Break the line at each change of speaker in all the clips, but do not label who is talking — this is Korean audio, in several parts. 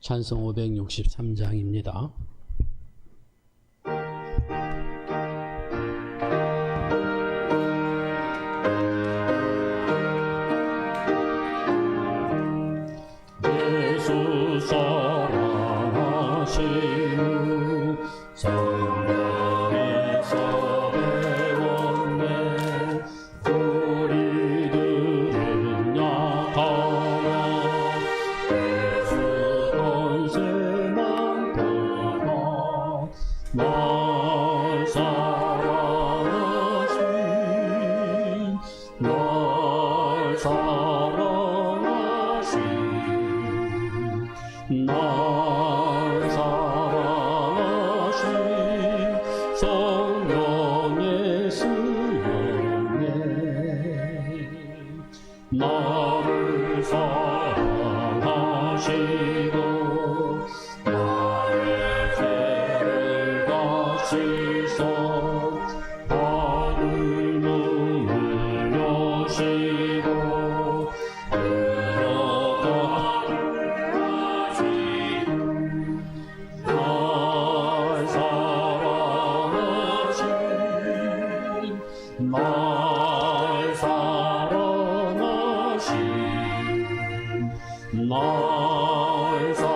찬송 563장입니다.
예수 사랑하시는 성령에서 배웠네. 우리들은 약하나 예수 권세만 보나 날 사랑하신 날 사랑하신 날 사랑하신 성령의 수령네. 나를 사랑하시고 나의 죄를 다시소 하늘문을 여시고 들어가게 하시고 날 사랑하신 날 사랑하신 날 사랑하신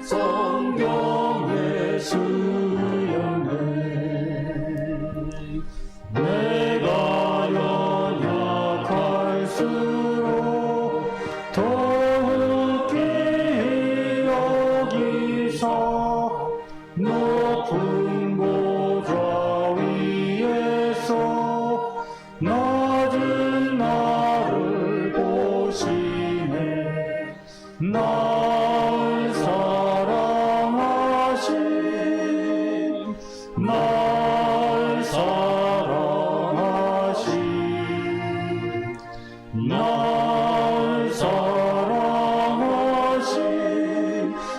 성령의 수령네. 내가 연약할수록 더욱이 여기사 높은 보좌 위에서 낮은 나를 보시네. 날 사랑하신 날 사랑하신 날 사랑하신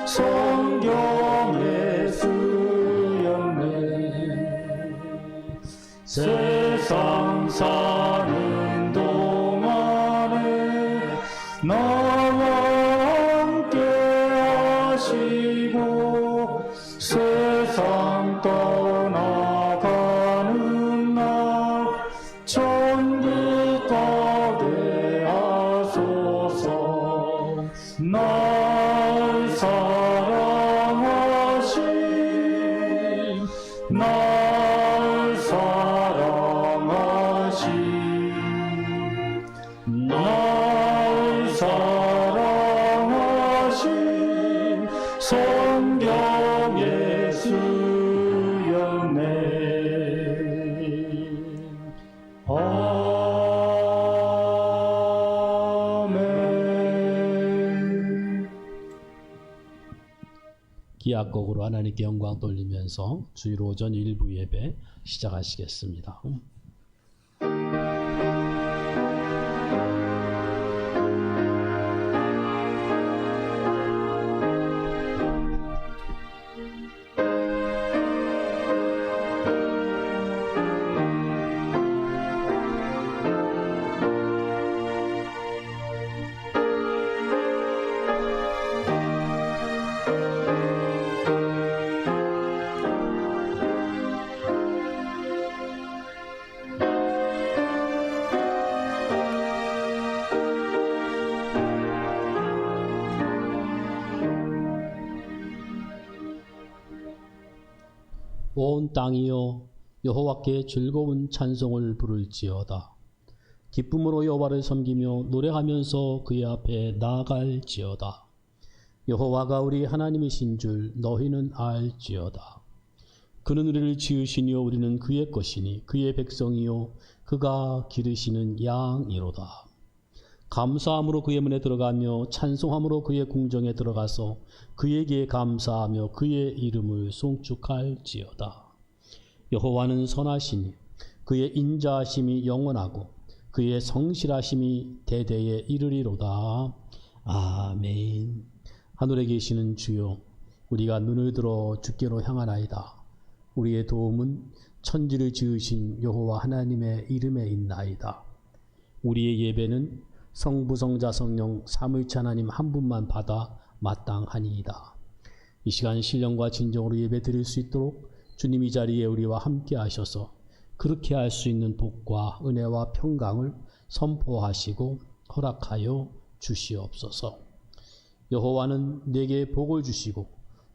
성경의 수령네. 세상 사는 동안에 나와 함께 하시고 세상 떠나가는 날 천국 가게 하소서. 날 사랑하신 날 사랑하신 날 사랑하신 성경의 수령네. 아멘.
기악곡으로 하나님께 영광 돌리면서 주일 오전 일부 예배 시작하시겠습니다. 온 땅이여 여호와께 즐거운 찬송을 부를지어다. 기쁨으로 여호와를 섬기며 노래하면서 그의 앞에 나아갈지어다. 여호와가 우리 하나님이신 줄 너희는 알지어다. 그는 우리를 지으시니요 우리는 그의 것이니 그의 백성이요 그가 기르시는 양이로다. 감사함으로 그의 문에 들어가며 찬송함으로 그의 궁정에 들어가서 그에게 감사하며 그의 이름을 송축할지어다. 여호와는 선하시니 그의 인자하심이 영원하고 그의 성실하심이 대대에 이르리로다. 아멘. 하늘에 계시는 주여, 우리가 눈을 들어 주께로 향하나이다. 우리의 도움은 천지를 지으신 여호와 하나님의 이름에 있나이다. 우리의 예배는 성부 성자 성령 삼위일체 하나님 한 분만 받아 마땅하니이다. 이 시간 신령과 진정으로 예배 드릴 수 있도록 주님 이 자리에 우리와 함께 하셔서 그렇게 할 수 있는 복과 은혜와 평강을 선포하시고 허락하여 주시옵소서. 여호와는 내게 복을 주시고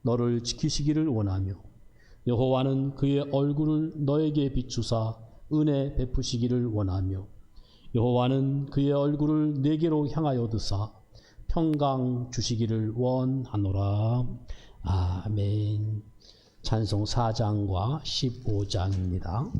너를 지키시기를 원하며 여호와는 그의 얼굴을 너에게 비추사 은혜 베푸시기를 원하며 여호와는 그의 얼굴을 내게로 향하여 드사 평강 주시기를 원하노라. 아멘. 찬송 4장과 15장입니다.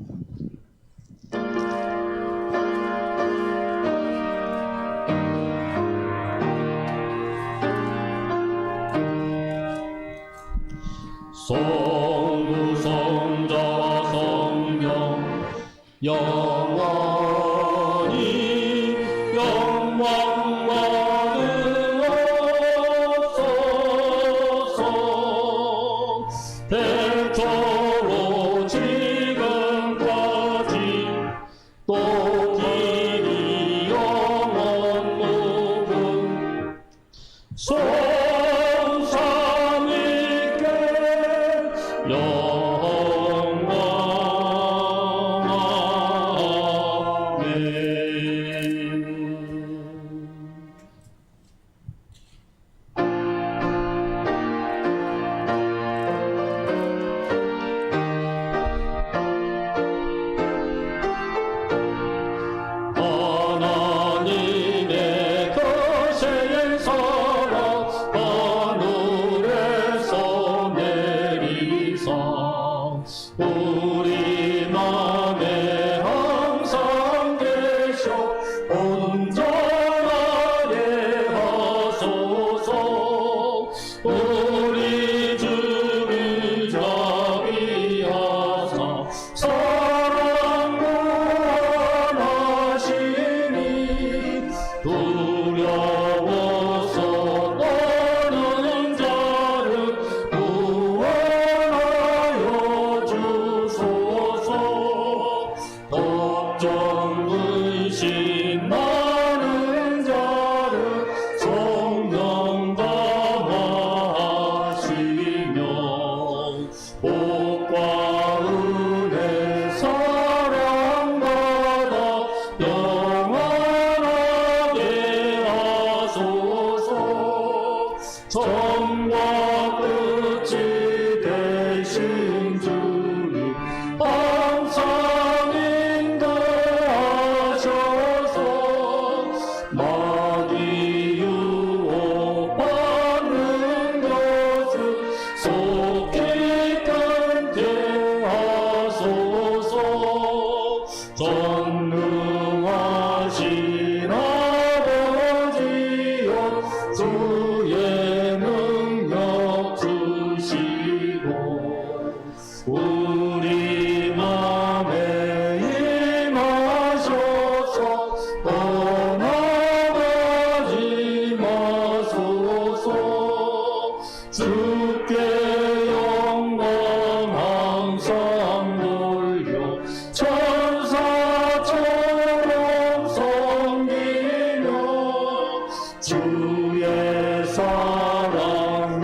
성부 성자와 성령 영원히 영광 받으옵소서. 대초로 지금까지 또 길이 영원 무궁 성삼위께 영광. 아멘. 하나님의 거세에서 하늘에서 내리사 우리 맘에 항상 계셔 온전하게 하소서. 우리 주를 자비하사 사랑 구원하시니 두려워서 떠는 자를 구원하여 주소서. 걱정 근심 많은 자를 성령 감화하시며 복과 은혜 사랑받아 영원하게 하소서. 처음과 끝이 되신 주님 항상 인도하셔서 마귀 유혹받는 것을 속히 끊게 하소서. 전능하신 아버지여 주의 능력 주시고 우리 맘에 임하셔서 떠나가지 마소서. 주께 영광 항상 돌려 천사처럼 섬기며 주의 사랑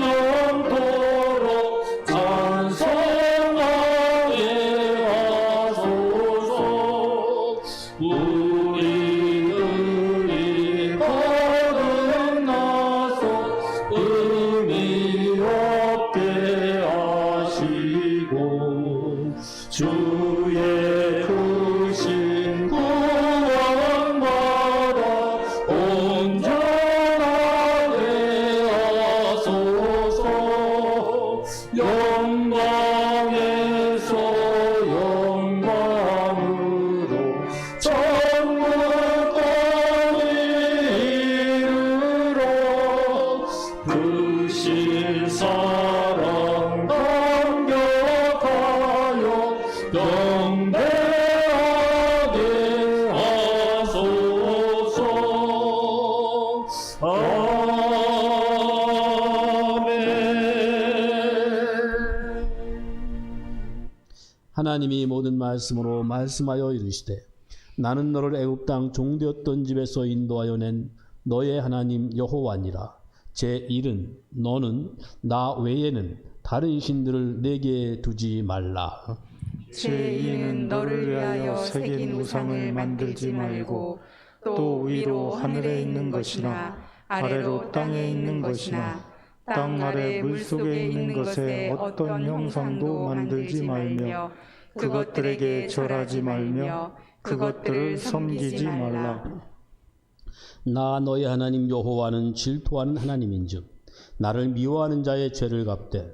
영영토록 찬송하게 하소서. 우리들이 거듭나서 의미 없게 하시고 주의 크신 구원받아 온전하게 하소서. 영광에서 영광으로 천국까지 이르러 그 실사랑 감격하여 영배하게 하소서. 아멘.
하나님이 모든 말씀으로 말씀하여 이르시되 나는 너를 애굽 땅 종되었던 집에서 인도하여 낸 너의 하나님 여호와니라. 제1은 너는 나 외에는 다른 신들을 내게 두지 말라.
제2는 너를 위하여 새긴 우상을 만들지 말고 또 위로 하늘에 있는 것이나 아래로 땅에 있는 것이나 땅 아래 물속에 있는 것에 어떤 형상도 만들지 말며 그것들에게 절하지 말며 그것들을 섬기지 말라.
나 너의 하나님 여호와는 질투하는 하나님인즉 나를 미워하는 자의 죄를 갚되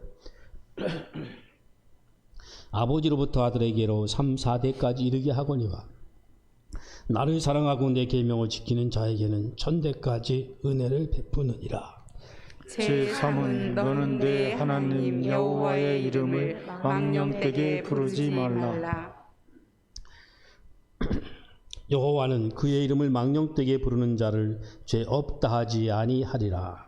아버지로부터 아들에게로 3, 4대까지 이르게 하거니와 나를 사랑하고 내 계명을 지키는 자에게는 천대까지 은혜를 베푸느니라.
제3은 너는 내 하나님 여호와의 이름을 망령되게 부르지 말라.
여호와는 그의 이름을 망령되게 부르는 자를 죄 없다 하지 아니하리라.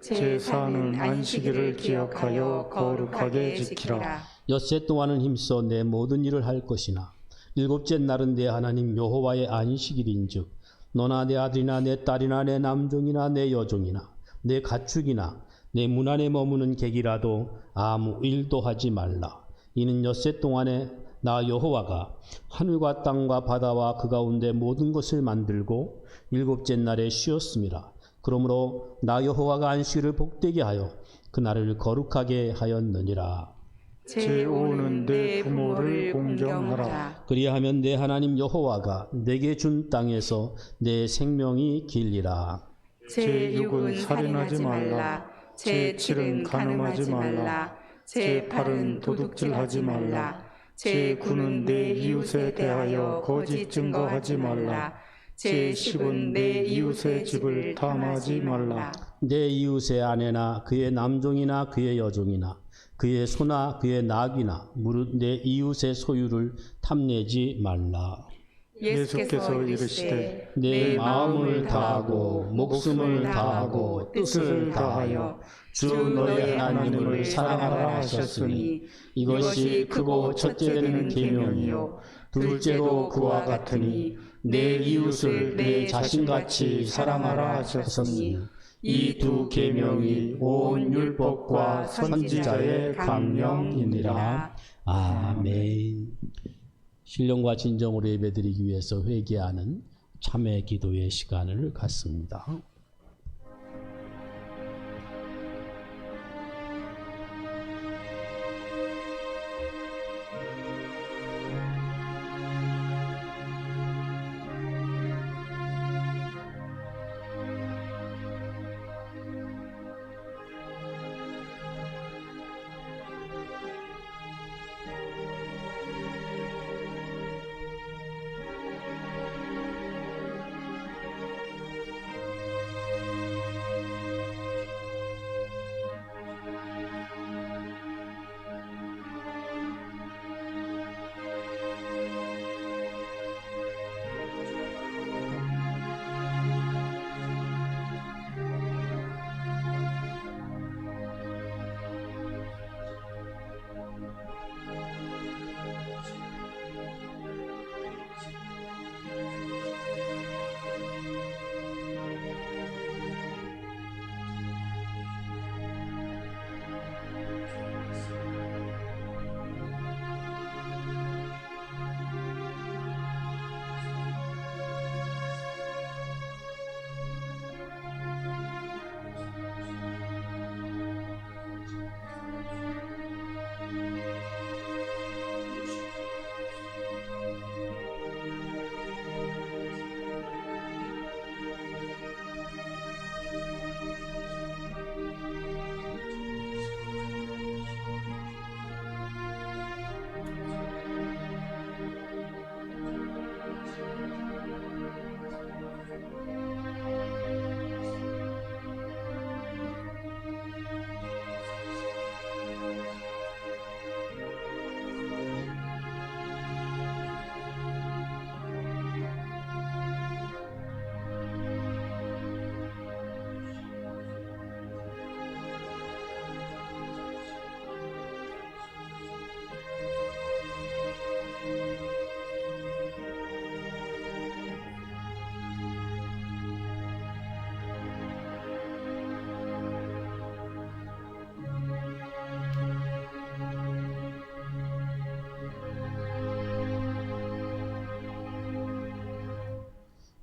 제4는 안식일을 기억하여 거룩하게 지키라.
엿새 동안은 힘써 내 모든 일을 할 것이나 일곱째 날은 내 하나님 여호와의 안식일인즉 너나 내 아들이나 내 딸이나 내 남종이나 내 여종이나 내 가축이나 내 문 안에 머무는 객이라도 아무 일도 하지 말라. 이는 엿새 동안에 나 여호와가 하늘과 땅과 바다와 그 가운데 모든 것을 만들고 일곱째 날에 쉬었음이라. 그러므로 나 여호와가 안식일을 복되게 하여 그 날을 거룩하게 하였느니라.
제5는 내 부모를 공경하라.
그리하면 내 하나님 여호와가 내게 준 땅에서 내 생명이 길리라.
제6은 살인하지 말라. 제7은 간음하지 말라. 제8은 도둑질하지 말라. 제9는 내 이웃에 대하여 거짓 증거하지 말라. 제10은 내 이웃의 집을 탐하지 말라.
내 이웃의 아내나 그의 남종이나 그의 여종이나 그의 소나 그의 낙이나 무릇 내 이웃의 소유를 탐내지 말라.
예수께서 이르시되
내 마음을 다하고 목숨을 다하고 뜻을 다하여 주 너의 하나님을 사랑하라 하셨으니 이것이 크고 첫째 되는 계명이요 둘째로 그와 같으니 내 이웃을 내 자신같이 사랑하라 하셨으니 이 두 계명이 온 율법과 선지자의 강령이니라. 아멘. 신령과 진정으로 예배드리기 위해서 회개하는 참회 기도의 시간을 갖습니다.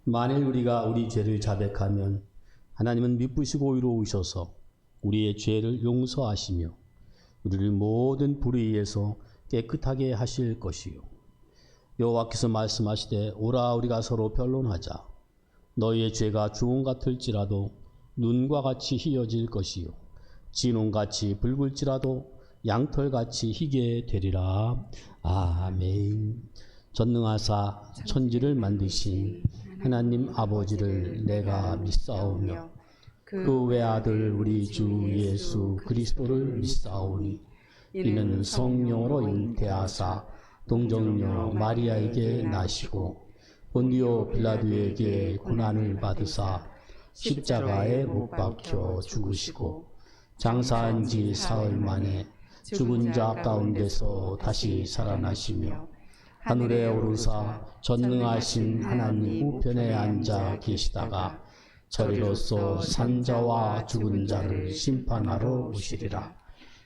만일 우리가 우리 죄를 자백하면 하나님은 미쁘시고 의로우셔서 우리의 죄를 용서하시며 우리를 모든 불의에서 깨끗하게 하실 것이요. 여호와께서 말씀하시되 오라 우리가 서로 변론하자. 너희의 죄가 주홍 같을지라도 눈과 같이 희어질 것이요 진홍같이 붉을지라도 양털같이 희게 되리라. 아멘. 전능하사 천지를 만드신 하나님 아버지를 내가 믿사오며 그 외아들 우리 주 예수 그리스도를 믿사오니 이는 성령으로 잉태하사 동정녀 마리아에게 나시고 본디오 빌라도에게 고난을 받으사 십자가에 못 박혀 죽으시고 장사한 지 사흘 만에 죽은 자 가운데서 다시 살아나시며 하늘에 오르사 전능하신 하나님 우편에 앉아 계시다가 저리로서 산자와 죽은 자를 심판하러 오시리라.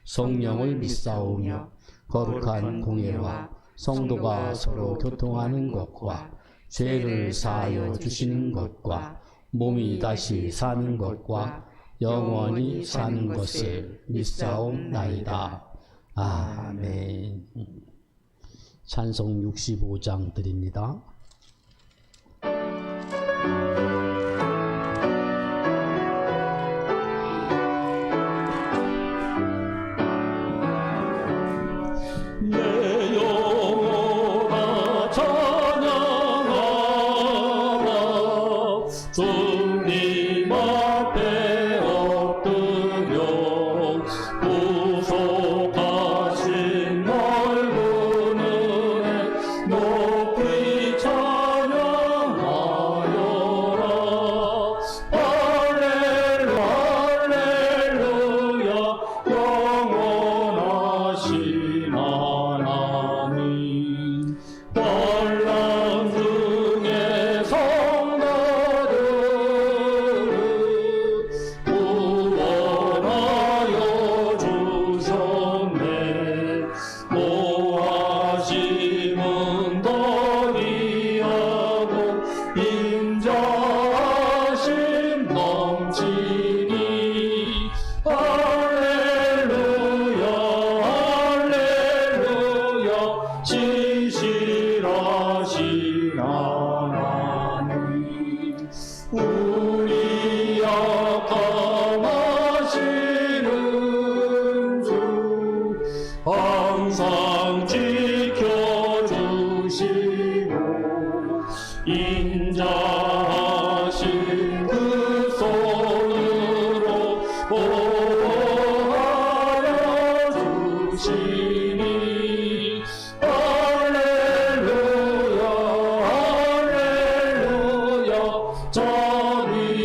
성령을 믿사오며 거룩한 공예와 성도가 서로 교통하는 것과 죄를 사하여 주시는 것과 몸이 다시 사는 것과 영원히 사는 것을 믿사옵나이다. 아멘. 찬송 65장 드립니다.
내 영혼아 찬양하라 주님 앞에 엎드려 구속하신 넓은 은혜 높이 찬양하여라. 할렐루야 할렐루야 영원하신 하나님 환난 중에 성도들을 구원하여 주셨네. 노하심은 더디하고 인자하심 넘치니 할렐루야 할렐루야 진실하신 하나님 우리 약함하시는 주 항상 지켜주시고 인자하신 그 손으로 보호하여 주시니 할렐루야 할렐루야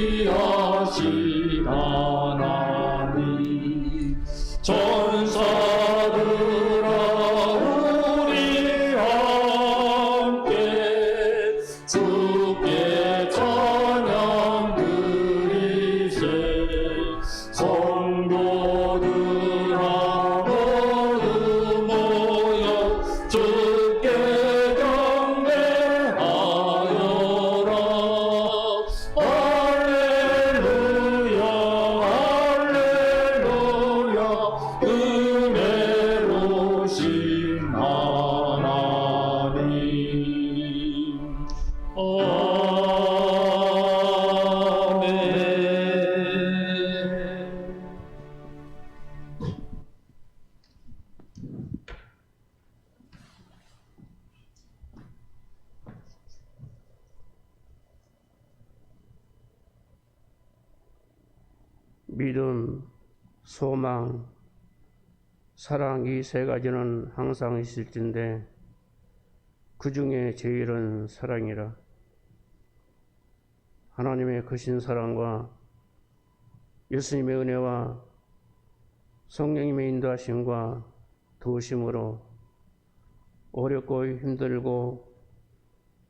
자비하신 하나님 전사들아 우리 함께 주께 찬양 드리세. 성도들아 모두 모여 주께 경배하여라. 할렐루야 할렐루야 은혜로우신 하나님. 아멘.
믿음, 소망, 사랑 이 세 가지는 항상 있을진데 그 중에 제일은 사랑이라. 하나님의 크신 사랑과 예수님의 은혜와 성령님의 인도하심과 도우심으로 어렵고 힘들고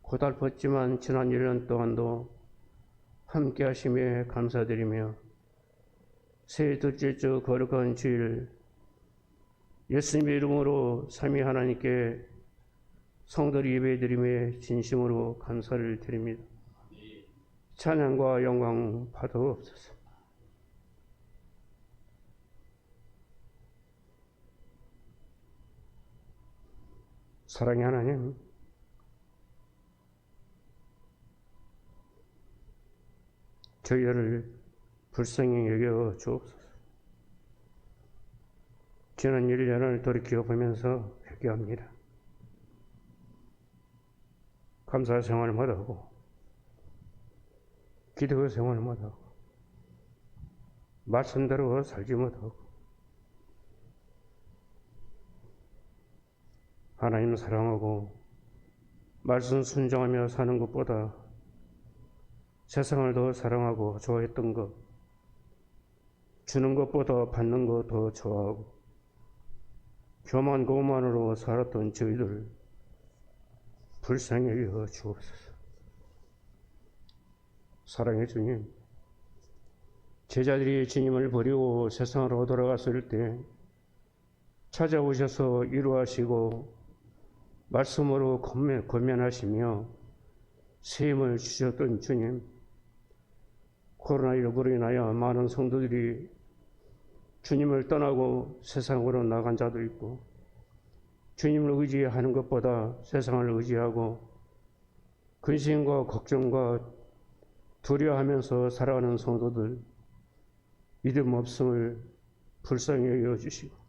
고달팠지만 지난 1년 동안도 함께 하심에 감사드리며 새 둘째 주 거룩한 주일 예수님의 이름으로 삼위 하나님께 성도를 예배드림에 진심으로 감사를 드립니다. 찬양과 영광 받아옵소서. 사랑의 하나님, 저희를 불쌍히 여겨 주옵소서. 지난 1년을 돌이켜 보면서 회개합니다. 감사 생활 못하고, 기도 생활 못하고, 말씀대로 살지 못하고, 하나님 사랑하고 말씀 순종하며 사는 것보다 세상을 더 사랑하고 좋아했던 것, 주는 것보다 받는 것 더 좋아하고 교만 고만으로 살았던 저희들 불쌍히 여겨 주옵소서. 사랑의 주님, 제자들이 주님을 버리고 세상으로 돌아갔을 때 찾아오셔서 위로하시고 말씀으로 권면하시며 세임을 주셨던 주님, 코로나19로 인하여 많은 성도들이 주님을 떠나고 세상으로 나간 자도 있고, 주님을 의지하는 것보다 세상을 의지하고 근심과 걱정과 두려워하면서 살아가는 성도들, 믿음 없음을 불쌍히 여겨주시고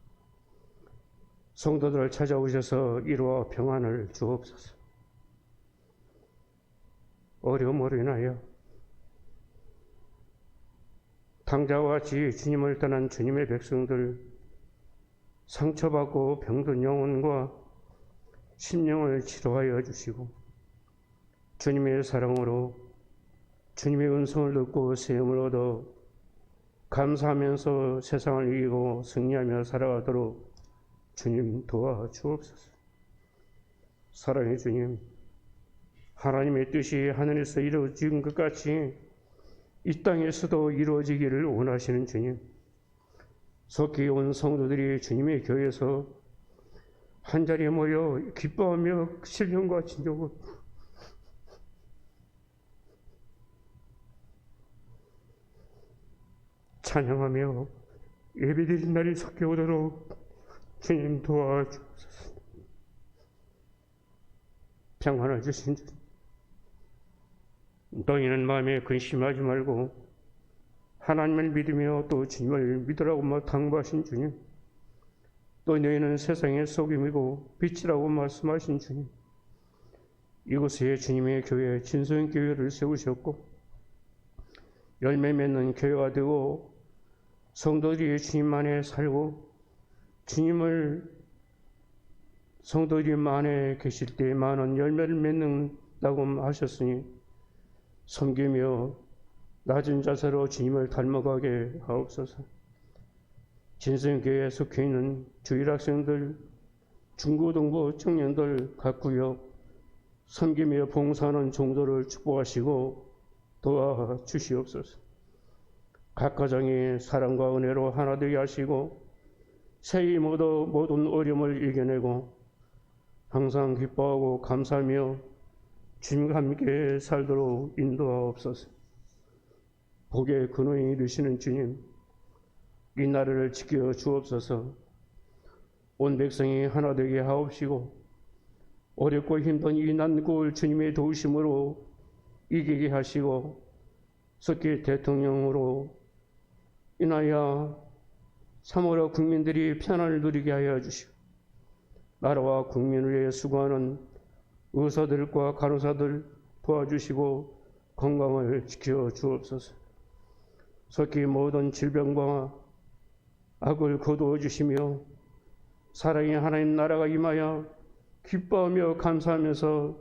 성도들을 찾아오셔서 위로와 평안을 주옵소서. 어려움으로 인하여 당자와 같이 주님을 떠난 주님의 백성들, 상처받고 병든 영혼과 심령을 치료하여 주시고 주님의 사랑으로 주님의 음성을 듣고 세움을 얻어 감사하면서 세상을 이기고 승리하며 살아가도록 주님 도와주옵소서. 사랑의 주님, 하나님의 뜻이 하늘에서 이루어진 것 같이 이 땅에서도 이루어지기를 원하시는 주님, 속히 온 성도들이 주님의 교회에서 한자리에 모여 기뻐하며 신령과 진정으로 찬양하며 예배드린 날이 속히 오도록 주님 도와주옵소서. 평안을 주신 주님, 너희는 마음에 근심하지 말고 하나님을 믿으며 또 주님을 믿으라고 당부하신 주님, 또 너희는 세상의 속임이고 빛이라고 말씀하신 주님, 이곳에 주님의 교회 진성교회를 세우셨고 열매 맺는 교회가 되고 성도들이 주님 안에 살고 주님을 성도들이 안에 계실 때 많은 열매를 맺는다고 하셨으니 섬기며 낮은 자세로 주님을 닮아가게 하옵소서. 진성교회에 속해 있는 주일학생들, 중고등부 청년들 각 구역 섬기며 봉사하는 종도를 축복하시고 도와주시옵소서. 각 가정이 사랑과 은혜로 하나 되게 하시고 새히 모든 어려움을 이겨내고 항상 기뻐하고 감사하며 주님과 함께 살도록 인도하옵소서. 복의 근원이 되시는 주님, 이 나라를 지켜 주옵소서. 온 백성이 하나 되게 하옵시고 어렵고 힘든 이 난국을 주님의 도우심으로 이기게 하시고 석기 대통령으로 인하여 3월의 국민들이 편안을 누리게 하여 주시고 나라와 국민을 위해 수고하는 의사들과 간호사들 도와주시고 건강을 지켜 주옵소서. 속히 모든 질병과 악을 거두어 주시며 사랑의 하나님 나라가 임하여 기뻐하며 감사하면서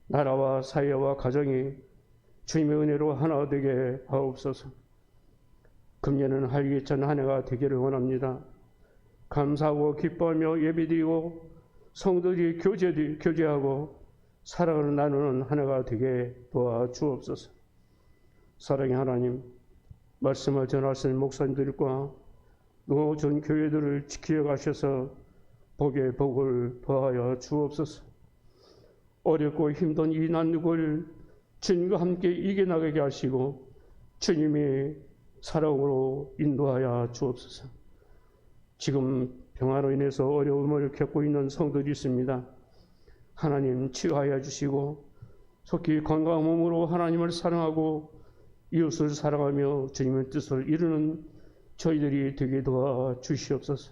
나라와 사회와 가정이 주님의 은혜로 하나 되게 하옵소서. 금년은 활기찬 한 해가 되기를 원합니다. 감사하고 기뻐하며 예배드리고 성도들이 교제하고 사랑을 나누는 한 해가 되게 도와주옵소서. 사랑의 하나님, 말씀을 전하실 목사님들과 노전 교회들을 지키어 가셔서 복의 복을 더하여 주옵소서. 어렵고 힘든 이 난국을 주님과 함께 이겨나가게 하시고 주님의 사랑으로 인도하여 주옵소서. 지금 병화로 인해서 어려움을 겪고 있는 성도들이 있습니다. 하나님 치유하여 주시고 속히 건강한 몸으로 하나님을 사랑하고 이웃을 사랑하며 주님의 뜻을 이루는 저희들이 되게 도와 주시옵소서.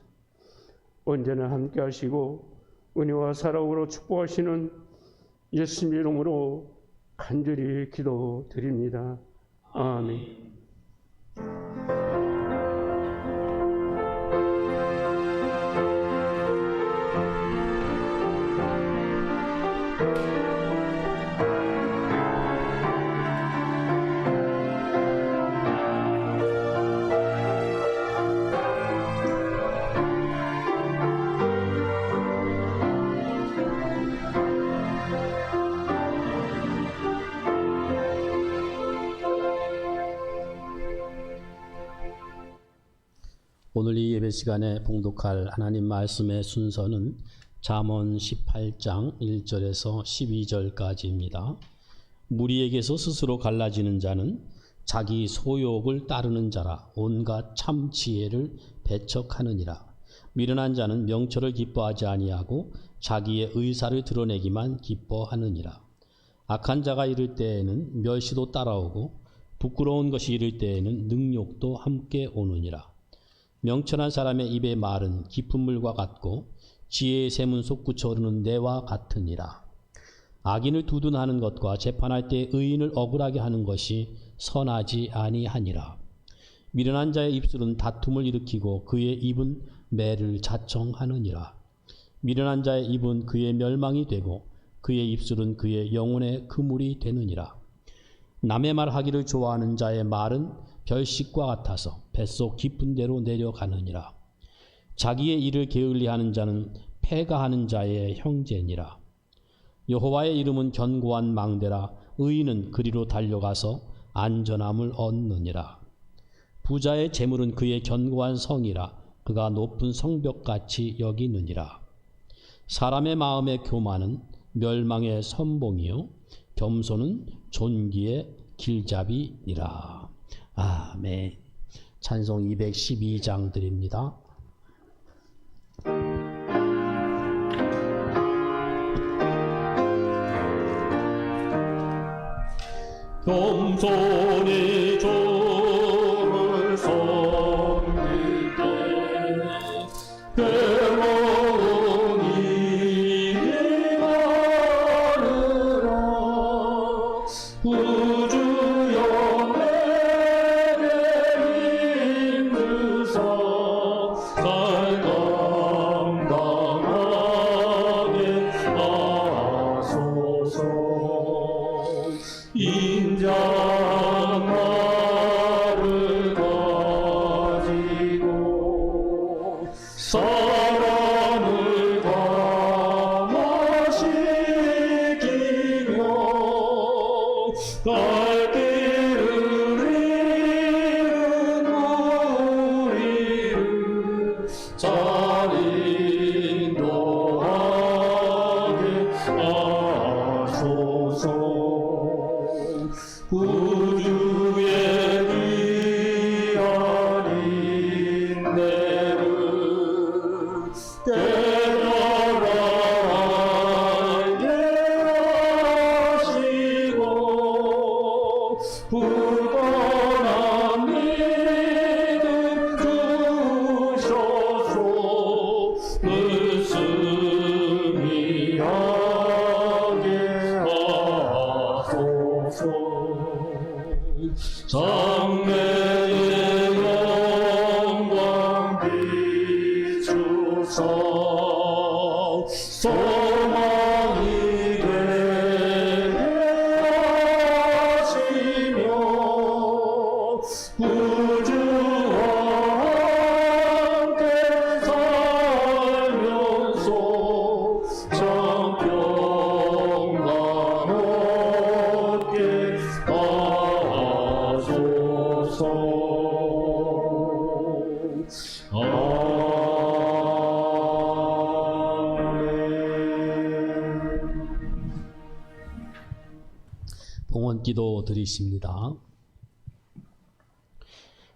언제나 함께 하시고 은혜와 사랑으로 축복하시는 예수님의 이름으로 간절히 기도드립니다. 아멘.
오늘 이 예배 시간에 봉독할 하나님 말씀의 순서는 잠언 18장 1절에서 12절까지입니다. 무리에게서 스스로 갈라지는 자는 자기 소욕을 따르는 자라 온갖 참 지혜를 배척하느니라. 미련한 자는 명철을 기뻐하지 아니하고 자기의 의사를 드러내기만 기뻐하느니라. 악한 자가 이를 때에는 멸시도 따라오고 부끄러운 것이 이를 때에는 능욕도 함께 오느니라. 명철한 사람의 입의 말은 깊은 물과 같고 지혜의 샘은 솟구쳐 오르는 내와 같으니라. 악인을 두둔하는 것과 재판할 때 의인을 억울하게 하는 것이 선하지 아니하니라. 미련한 자의 입술은 다툼을 일으키고 그의 입은 매를 자청하느니라. 미련한 자의 입은 그의 멸망이 되고 그의 입술은 그의 영혼의 그물이 되느니라. 남의 말하기를 좋아하는 자의 말은 별식과 같아서 뱃속 깊은 데로 내려가느니라. 자기의 일을 게을리하는 자는 패가하는 자의 형제니라. 여호와의 이름은 견고한 망대라. 의인은 그리로 달려가서 안전함을 얻느니라. 부자의 재물은 그의 견고한 성이라. 그가 높은 성벽같이 여기느니라. 사람의 마음의 교만은 멸망의 선봉이요 겸손은 존귀의 길잡이니라. 아멘. 찬송 212장 드립니다.
겸손히 주를 섬길 때 괴로운 일이 많으라. 구주여 내게 힘주사 잘 감당하게 하소서. 인자 나를 가지고 사람을 감화시키며 갈 길을 잃은 우리를 잘 인도하게 하소서. 구주의 귀한 인내를 깨달아 알게 하시고 굳건한 믿음 주셔서 말씀이 하게 하소서. 장래의 영광 비추사 소망이 되게 하시며 구주와 함께 살면서 참 평강 얻게 하소서.
기도 드리십니다.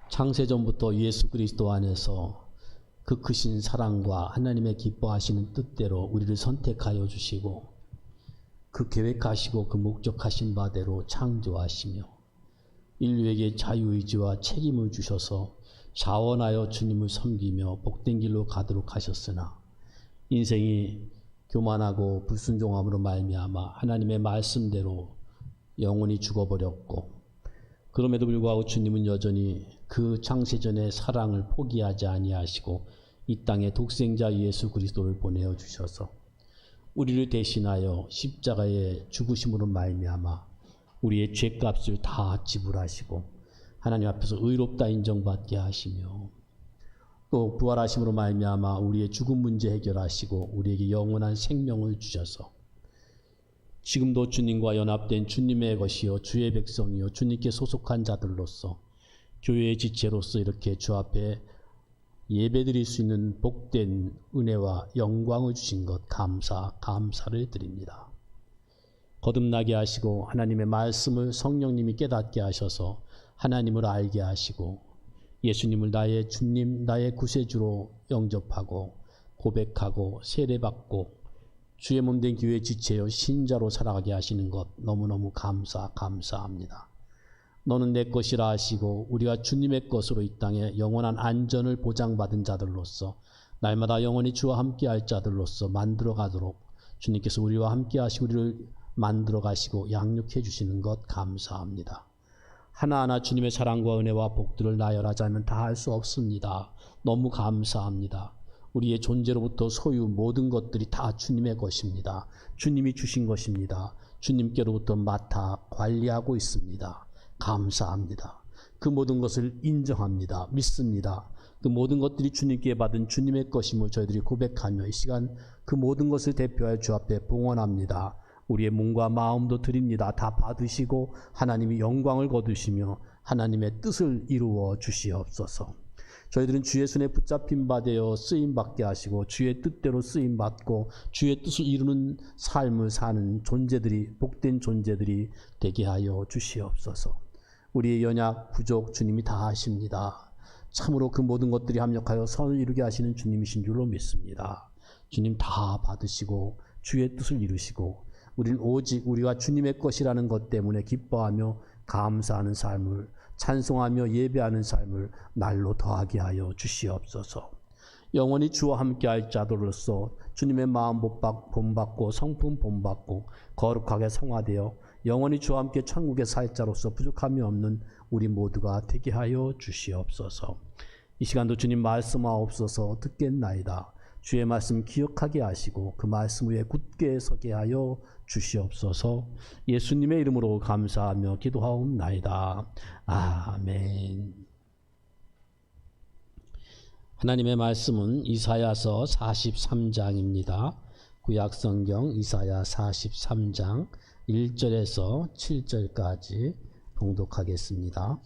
창세전부터 예수 그리스도 안에서 그 크신 사랑과 하나님의 기뻐하시는 뜻대로 우리를 선택하여 주시고 그 계획하시고 그 목적하신 바대로 창조하시며 인류에게 자유의지와 책임을 주셔서 자원하여 주님을 섬기며 복된 길로 가도록 하셨으나 인생이 교만하고 불순종함으로 말미암아 하나님의 말씀대로 영혼이 죽어버렸고 그럼에도 불구하고 주님은 여전히 그 창세전의 사랑을 포기하지 아니하시고 이 땅에 독생자 예수 그리스도를 보내어 주셔서 우리를 대신하여 십자가의 죽으심으로 말미암아 우리의 죄값을 다 지불하시고 하나님 앞에서 의롭다 인정받게 하시며 또 부활하심으로 말미암아 우리의 죽음 문제 해결하시고 우리에게 영원한 생명을 주셔서 지금도 주님과 연합된 주님의 것이요 주의 백성이요 주님께 소속한 자들로서 교회의 지체로서 이렇게 주 앞에 예배드릴 수 있는 복된 은혜와 영광을 주신 것 감사를 드립니다. 거듭나게 하시고 하나님의 말씀을 성령님이 깨닫게 하셔서 하나님을 알게 하시고 예수님을 나의 주님, 나의 구세주로 영접하고 고백하고 세례받고 주의 몸된 교회 지체요 신자로 살아가게 하시는 것 너무너무 감사합니다. 너는 내 것이라 하시고 우리가 주님의 것으로 이 땅에 영원한 안전을 보장받은 자들로서 날마다 영원히 주와 함께할 자들로서 만들어 가도록 주님께서 우리와 함께 하시고 우리를 만들어 가시고 양육해 주시는 것 감사합니다. 하나하나 주님의 사랑과 은혜와 복들을 나열하자면 다 할 수 없습니다. 너무 감사합니다. 우리의 존재로부터 소유 모든 것들이 다 주님의 것입니다. 주님이 주신 것입니다. 주님께로부터 맡아 관리하고 있습니다. 감사합니다. 그 모든 것을 인정합니다. 믿습니다. 그 모든 것들이 주님께 받은 주님의 것임을 저희들이 고백하며 이 시간 그 모든 것을 대표하여 주 앞에 봉헌합니다. 우리의 몸과 마음도 드립니다. 다 받으시고 하나님이 영광을 거두시며 하나님의 뜻을 이루어 주시옵소서. 저희들은 주의 손에 붙잡힌 바 되어 쓰임받게 하시고 주의 뜻대로 쓰임받고 주의 뜻을 이루는 삶을 사는 존재들이 복된 존재들이 되게 하여 주시옵소서. 우리의 연약 부족 주님이 다 하십니다. 참으로 그 모든 것들이 합력하여 선을 이루게 하시는 주님이신 줄로 믿습니다. 주님 다 받으시고 주의 뜻을 이루시고 우리는 오직 우리가 주님의 것이라는 것 때문에 기뻐하며 감사하는 삶을 찬송하며 예배하는 삶을 날로 더하게 하여 주시옵소서. 영원히 주와 함께할 자들로서 주님의 마음 본받고 성품 본받고 거룩하게 성화되어 영원히 주와 함께 천국의 살 자로서 부족함이 없는 우리 모두가 되게 하여 주시옵소서. 이 시간도 주님 말씀하옵소서. 듣겠나이다. 주의 말씀 기억하게 하시고 그 말씀 위에 굳게 서게 하여 주시옵소서. 예수님의 이름으로 감사하며 기도하옵나이다. 아멘. 하나님의 말씀은 이사야서 43장입니다. 구약성경 이사야 43장 1절에서 7절까지 봉독하겠습니다.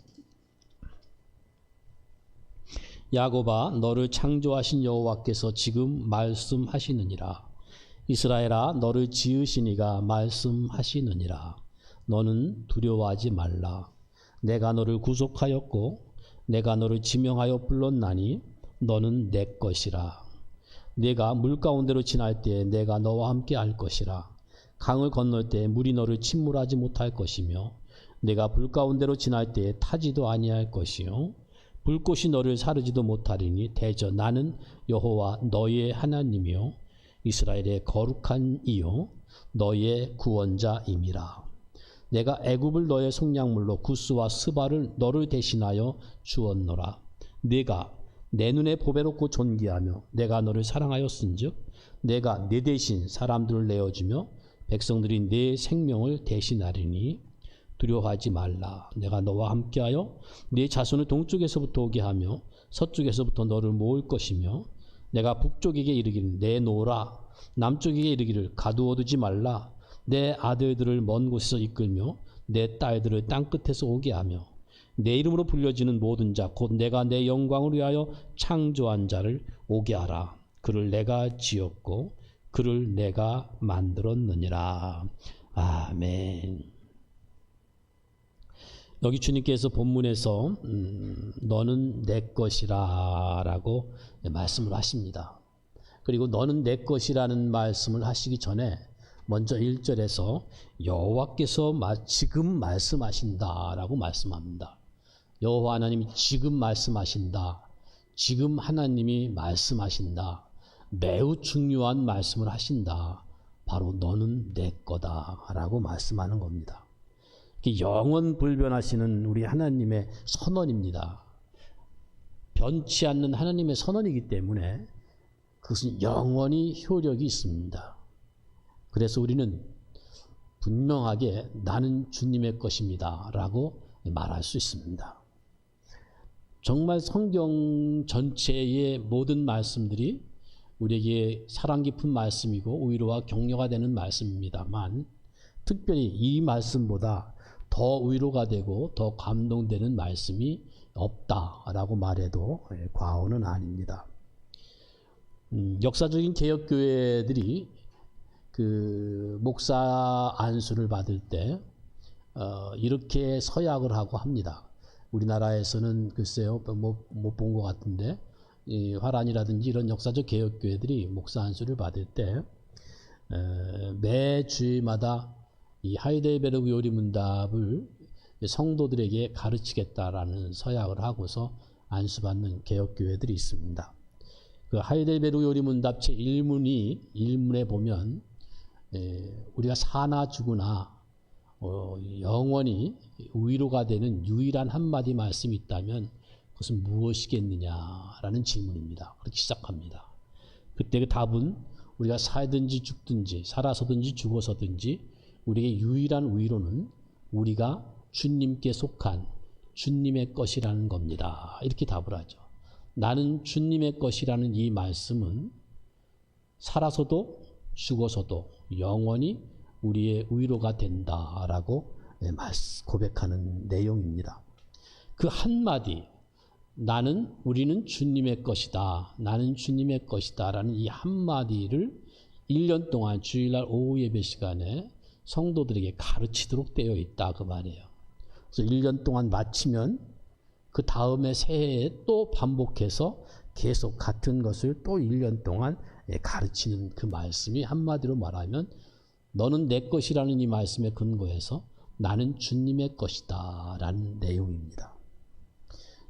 야곱아, 너를 창조하신 여호와께서 지금 말씀하시느니라. 이스라엘아, 너를 지으신 이가 말씀하시느니라. 너는 두려워하지 말라. 내가 너를 구속하였고 내가 너를 지명하여 불렀나니 너는 내 것이라. 내가 물 가운데로 지날 때에 내가 너와 함께 할 것이라. 강을 건널 때에 물이 너를 침몰하지 못할 것이며 내가 불 가운데로 지날 때에 타지도 아니할 것이요 불꽃이 너를 사르지도 못하리니 대저 나는 여호와 너의 하나님이요 이스라엘의 거룩한 이요 너의 구원자임이라. 내가 애굽을 너의 속량물로 구스와 스바를 너를 대신하여 주었노라. 네가 내 눈에 보배롭고 존귀하며 내가 너를 사랑하였은즉 내가 네 대신 사람들을 내어주며 백성들이 네 생명을 대신하리니 두려워하지 말라. 내가 너와 함께하여 네 자손을 동쪽에서부터 오게 하며 서쪽에서부터 너를 모을 것이며 내가 북쪽에게 이르기를 내놓으라. 남쪽에게 이르기를 가두어두지 말라. 내 아들들을 먼 곳에서 이끌며 내 딸들을 땅끝에서 오게 하며 내 이름으로 불려지는 모든 자 곧 내가 내 영광을 위하여 창조한 자를 오게 하라. 그를 내가 지었고 그를 내가 만들었느니라. 아멘. 여기 주님께서 본문에서 너는 내 것이라 라고 말씀을 하십니다. 그리고 너는 내 것이라는 말씀을 하시기 전에 먼저 1절에서 여호와께서 지금 말씀하신다 라고 말씀합니다. 여호와 하나님이 지금 말씀하신다. 지금 하나님이 말씀하신다. 매우 중요한 말씀을 하신다. 바로 너는 내 거다 라고 말씀하는 겁니다. 영원 불변하시는 우리 하나님의 선언입니다. 변치 않는 하나님의 선언이기 때문에 그것은 영원히 효력이 있습니다. 그래서 우리는 분명하게 나는 주님의 것입니다 라고 말할 수 있습니다. 정말 성경 전체의 모든 말씀들이 우리에게 사랑 깊은 말씀이고 위로와 격려가 되는 말씀입니다만 특별히 이 말씀보다 더 위로가 되고 더 감동되는 말씀이 없다라고 말해도 과언은 아닙니다. 역사적인 개혁교회들이 그 목사 안수를 받을 때 이렇게 서약을 하고 합니다. 우리나라에서는 글쎄요 못 본 것 같은데 이 화란이라든지 이런 역사적 개혁교회들이 목사 안수를 받을 때 매 주일마다 이 하이델베르그 요리문답을 성도들에게 가르치겠다라는 서약을 하고서 안수받는 개혁교회들이 있습니다. 그 하이델베르그 요리문답 제 1문에 보면 우리가 사나 죽으나 영원히 위로가 되는 유일한 한마디 말씀이 있다면 그것은 무엇이겠느냐라는 질문입니다. 그렇게 시작합니다. 그때 그 답은 우리가 살든지 죽든지 살아서든지 죽어서든지 우리에게 유일한 위로는 우리가 주님께 속한 주님의 것이라는 겁니다. 이렇게 답을 하죠. 나는 주님의 것이라는 이 말씀은 살아서도 죽어서도 영원히 우리의 위로가 된다라고 고백하는 내용입니다. 그 한마디 우리는 주님의 것이다. 나는 주님의 것이다 라는 이 한마디를 1년 동안 주일날 오후 예배 시간에 성도들에게 가르치도록 되어 있다 그 말이에요. 그래서 1년 동안 마치면 그 다음에 새해에 또 반복해서 계속 같은 것을 또 1년 동안 가르치는 그 말씀이 한마디로 말하면 너는 내 것이라는 이 말씀에 근거해서 나는 주님의 것이다 라는 내용입니다.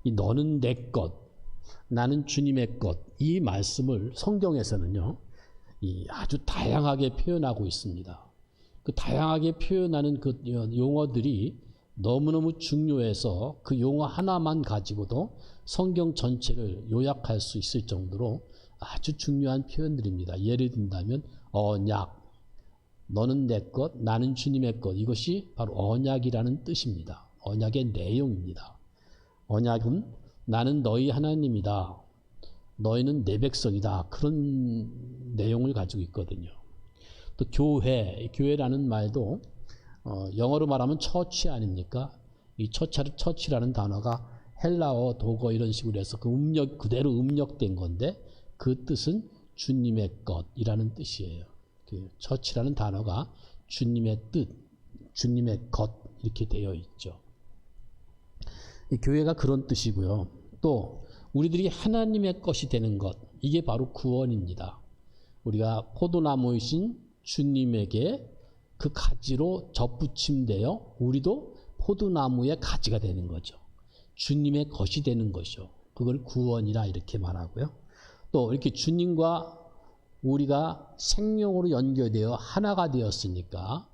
이 너는 내 것, 나는 주님의 것, 이 말씀을 성경에서는요 아주 다양하게 표현하고 있습니다. 그 다양하게 표현하는 그 용어들이 너무너무 중요해서 그 용어 하나만 가지고도 성경 전체를 요약할 수 있을 정도로 아주 중요한 표현들입니다. 예를 든다면 언약, 너는 내 것, 나는 주님의 것, 이것이 바로 언약이라는 뜻입니다. 언약의 내용입니다. 언약은 나는 너희 하나님이다. 너희는 내 백성이다. 그런 내용을 가지고 있거든요. 또 교회라는 말도 영어로 말하면 처치 아닙니까? 이 처치라는 단어가 헬라어, 독어 이런 식으로 해서 그 그대로 음력된 건데 그 뜻은 주님의 것이라는 뜻이에요. 그 처치라는 단어가 주님의 뜻, 주님의 것 이렇게 되어 있죠. 이 교회가 그런 뜻이고요. 또 우리들이 하나님의 것이 되는 것, 이게 바로 구원입니다. 우리가 포도나무이신 주님에게 그 가지로 접붙임되어 우리도 포도나무의 가지가 되는 거죠. 주님의 것이 되는 것이죠. 그걸 구원이라 이렇게 말하고요. 또 이렇게 주님과 우리가 생명으로 연결되어 하나가 되었으니까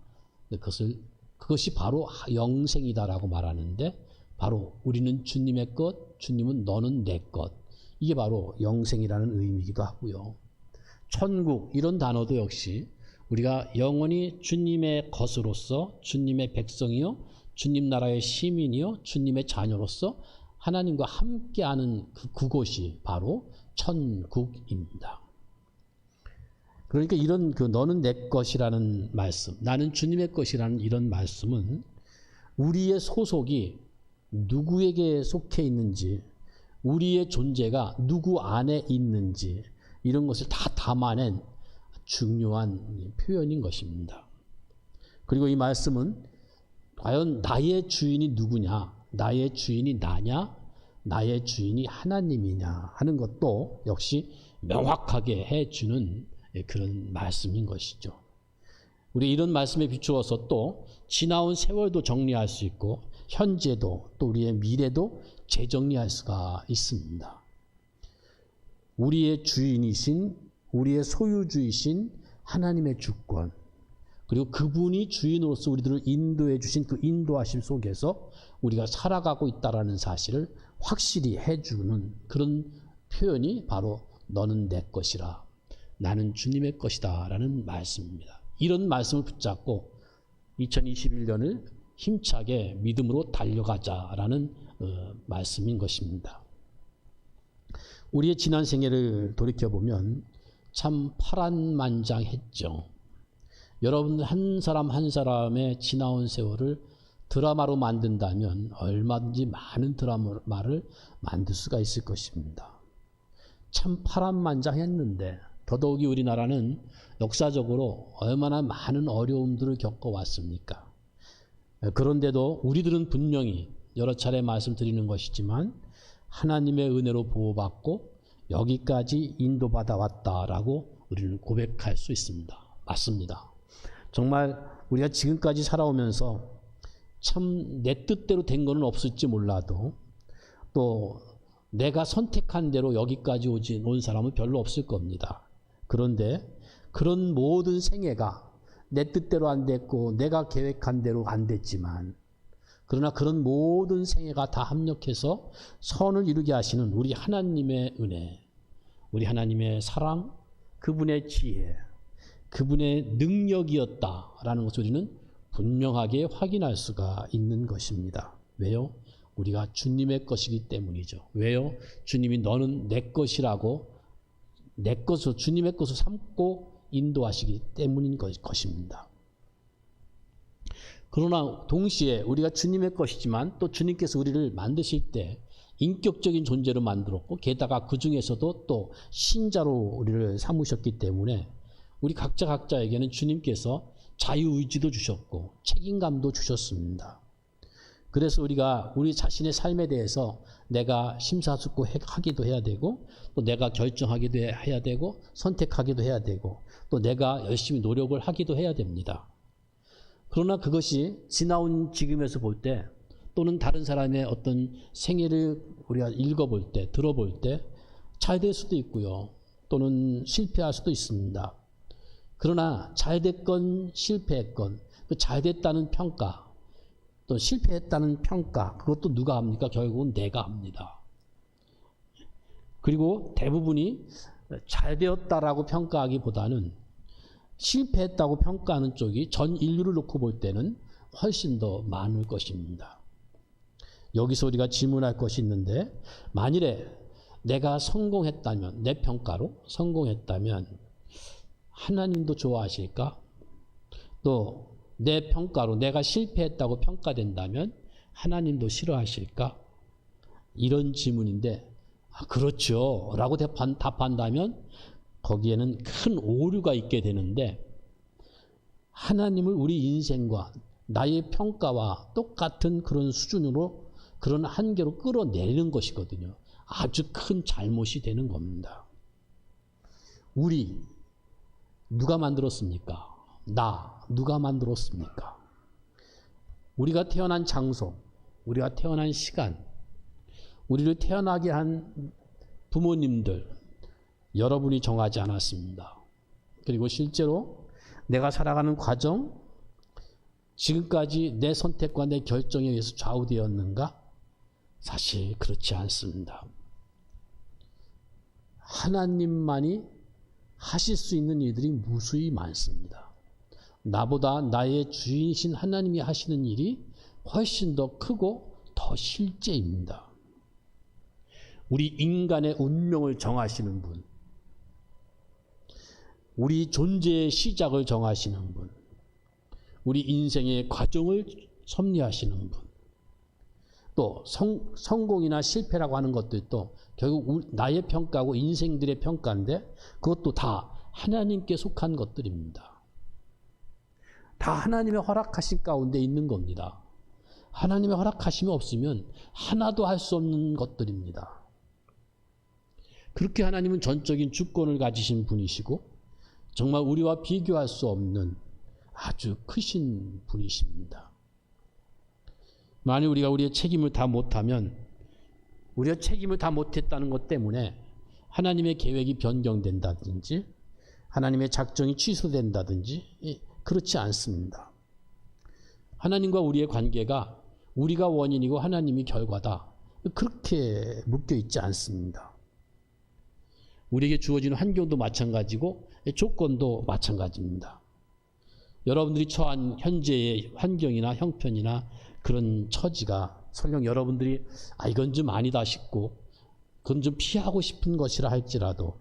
그것이 바로 영생이다라고 말하는데 바로 우리는 주님의 것, 주님은 너는 내 것. 이게 바로 영생이라는 의미이기도 하고요. 천국 이런 단어도 역시 우리가 영원히 주님의 것으로서 주님의 백성이요 주님 나라의 시민이요 주님의 자녀로서 하나님과 함께하는 그곳이 바로 천국입니다. 그러니까 이런 너는 내 것이라는 말씀, 나는 주님의 것이라는 이런 말씀은 우리의 소속이 누구에게 속해 있는지, 우리의 존재가 누구 안에 있는지 이런 것을 다 담아낸 중요한 표현인 것입니다. 그리고 이 말씀은 과연 나의 주인이 누구냐? 나의 주인이 나냐? 나의 주인이 하나님이냐? 하는 것도 역시 명확하게 해주는 그런 말씀인 것이죠. 우리 이런 말씀에 비추어서 또 지나온 세월도 정리할 수 있고 현재도 또 우리의 미래도 재정리할 수가 있습니다. 우리의 주인이신, 우리의 소유주이신 하나님의 주권, 그리고 그분이 주인으로서 우리들을 인도해 주신 그 인도하심 속에서 우리가 살아가고 있다는 사실을 확실히 해주는 그런 표현이 바로 너는 내 것이라, 나는 주님의 것이다 라는 말씀입니다. 이런 말씀을 붙잡고 2021년을 힘차게 믿음으로 달려가자라는 말씀인 것입니다. 우리의 지난 생애를 돌이켜보면 참 파란만장했죠. 여러분 한 사람 한 사람의 지나온 세월을 드라마로 만든다면 얼마든지 많은 드라마를 만들 수가 있을 것입니다. 참 파란만장했는데 더더욱이 우리나라는 역사적으로 얼마나 많은 어려움들을 겪어왔습니까? 그런데도 우리들은 분명히 여러 차례 말씀드리는 것이지만 하나님의 은혜로 보호받고 여기까지 인도받아 왔다라고 우리는 고백할 수 있습니다. 맞습니다. 정말 우리가 지금까지 살아오면서 참 내 뜻대로 된 거는 없을지 몰라도 또 내가 선택한 대로 여기까지 온 사람은 별로 없을 겁니다. 그런데 그런 모든 생애가 내 뜻대로 안 됐고 내가 계획한 대로 안 됐지만 그러나 그런 모든 생애가 다 합력해서 선을 이루게 하시는 우리 하나님의 은혜, 우리 하나님의 사랑, 그분의 지혜, 그분의 능력이었다라는 것을 우리는 분명하게 확인할 수가 있는 것입니다. 왜요? 우리가 주님의 것이기 때문이죠. 왜요? 주님이 너는 내 것이라고 내 것을 주님의 것을 삼고 인도하시기 때문인 것입니다. 그러나 동시에 우리가 주님의 것이지만 또 주님께서 우리를 만드실 때 인격적인 존재로 만들었고 게다가 그 중에서도 또 신자로 우리를 삼으셨기 때문에 우리 각자에게는 주님께서 자유의지도 주셨고 책임감도 주셨습니다. 그래서 우리가 우리 자신의 삶에 대해서 내가 심사숙고하기도 해야 되고 또 내가 결정하기도 해야 되고 선택하기도 해야 되고 또 내가 열심히 노력을 하기도 해야 됩니다. 그러나 그것이 지나온 지금에서 볼 때 또는 다른 사람의 어떤 생애를 우리가 읽어볼 때 들어볼 때 잘 될 수도 있고요. 또는 실패할 수도 있습니다. 그러나 잘 됐건 실패했건 그 잘 됐다는 평가 또 실패했다는 평가 그것도 누가 합니까? 결국은 내가 합니다. 그리고 대부분이 잘 되었다라고 평가하기보다는 실패했다고 평가하는 쪽이 전 인류를 놓고 볼 때는 훨씬 더 많을 것입니다. 여기서 우리가 질문할 것이 있는데 만일에 내가 성공했다면 내 평가로 성공했다면 하나님도 좋아하실까? 또 내 평가로 내가 실패했다고 평가된다면 하나님도 싫어하실까? 이런 질문인데 그렇죠 라고 답한다면 거기에는 큰 오류가 있게 되는데 하나님을 우리 인생과 나의 평가와 똑같은 그런 수준으로 그런 한계로 끌어내리는 것이거든요. 아주 큰 잘못이 되는 겁니다. 우리 누가 만들었습니까? 누가 만들었습니까? 우리가 태어난 장소, 우리가 태어난 시간, 우리를 태어나게 한 부모님들, 여러분이 정하지 않았습니다. 그리고 실제로 내가 살아가는 과정, 지금까지 내 선택과 내 결정에 의해서 좌우되었는가? 사실 그렇지 않습니다. 하나님만이 하실 수 있는 일들이 무수히 많습니다. 나보다 나의 주인이신 하나님이 하시는 일이 훨씬 더 크고 더 실제입니다. 우리 인간의 운명을 정하시는 분, 우리 존재의 시작을 정하시는 분, 우리 인생의 과정을 섭리하시는 분, 또 성공이나 실패라고 하는 것들도 결국 나의 평가고 인생들의 평가인데 그것도 다 하나님께 속한 것들입니다. 다 하나님의 허락하신 가운데 있는 겁니다. 하나님의 허락하심이 없으면 하나도 할 수 없는 것들입니다. 그렇게 하나님은 전적인 주권을 가지신 분이시고 정말 우리와 비교할 수 없는 아주 크신 분이십니다. 만약 우리가 우리의 책임을 다 못하면 우리가 책임을 다 못했다는 것 때문에 하나님의 계획이 변경된다든지 하나님의 작정이 취소된다든지 그렇지 않습니다. 하나님과 우리의 관계가 우리가 원인이고 하나님이 결과다. 그렇게 묶여 있지 않습니다. 우리에게 주어지는 환경도 마찬가지고 조건도 마찬가지입니다. 여러분들이 처한 현재의 환경이나 형편이나 그런 처지가 설령 여러분들이 이건 좀 아니다 싶고 그건 좀 피하고 싶은 것이라 할지라도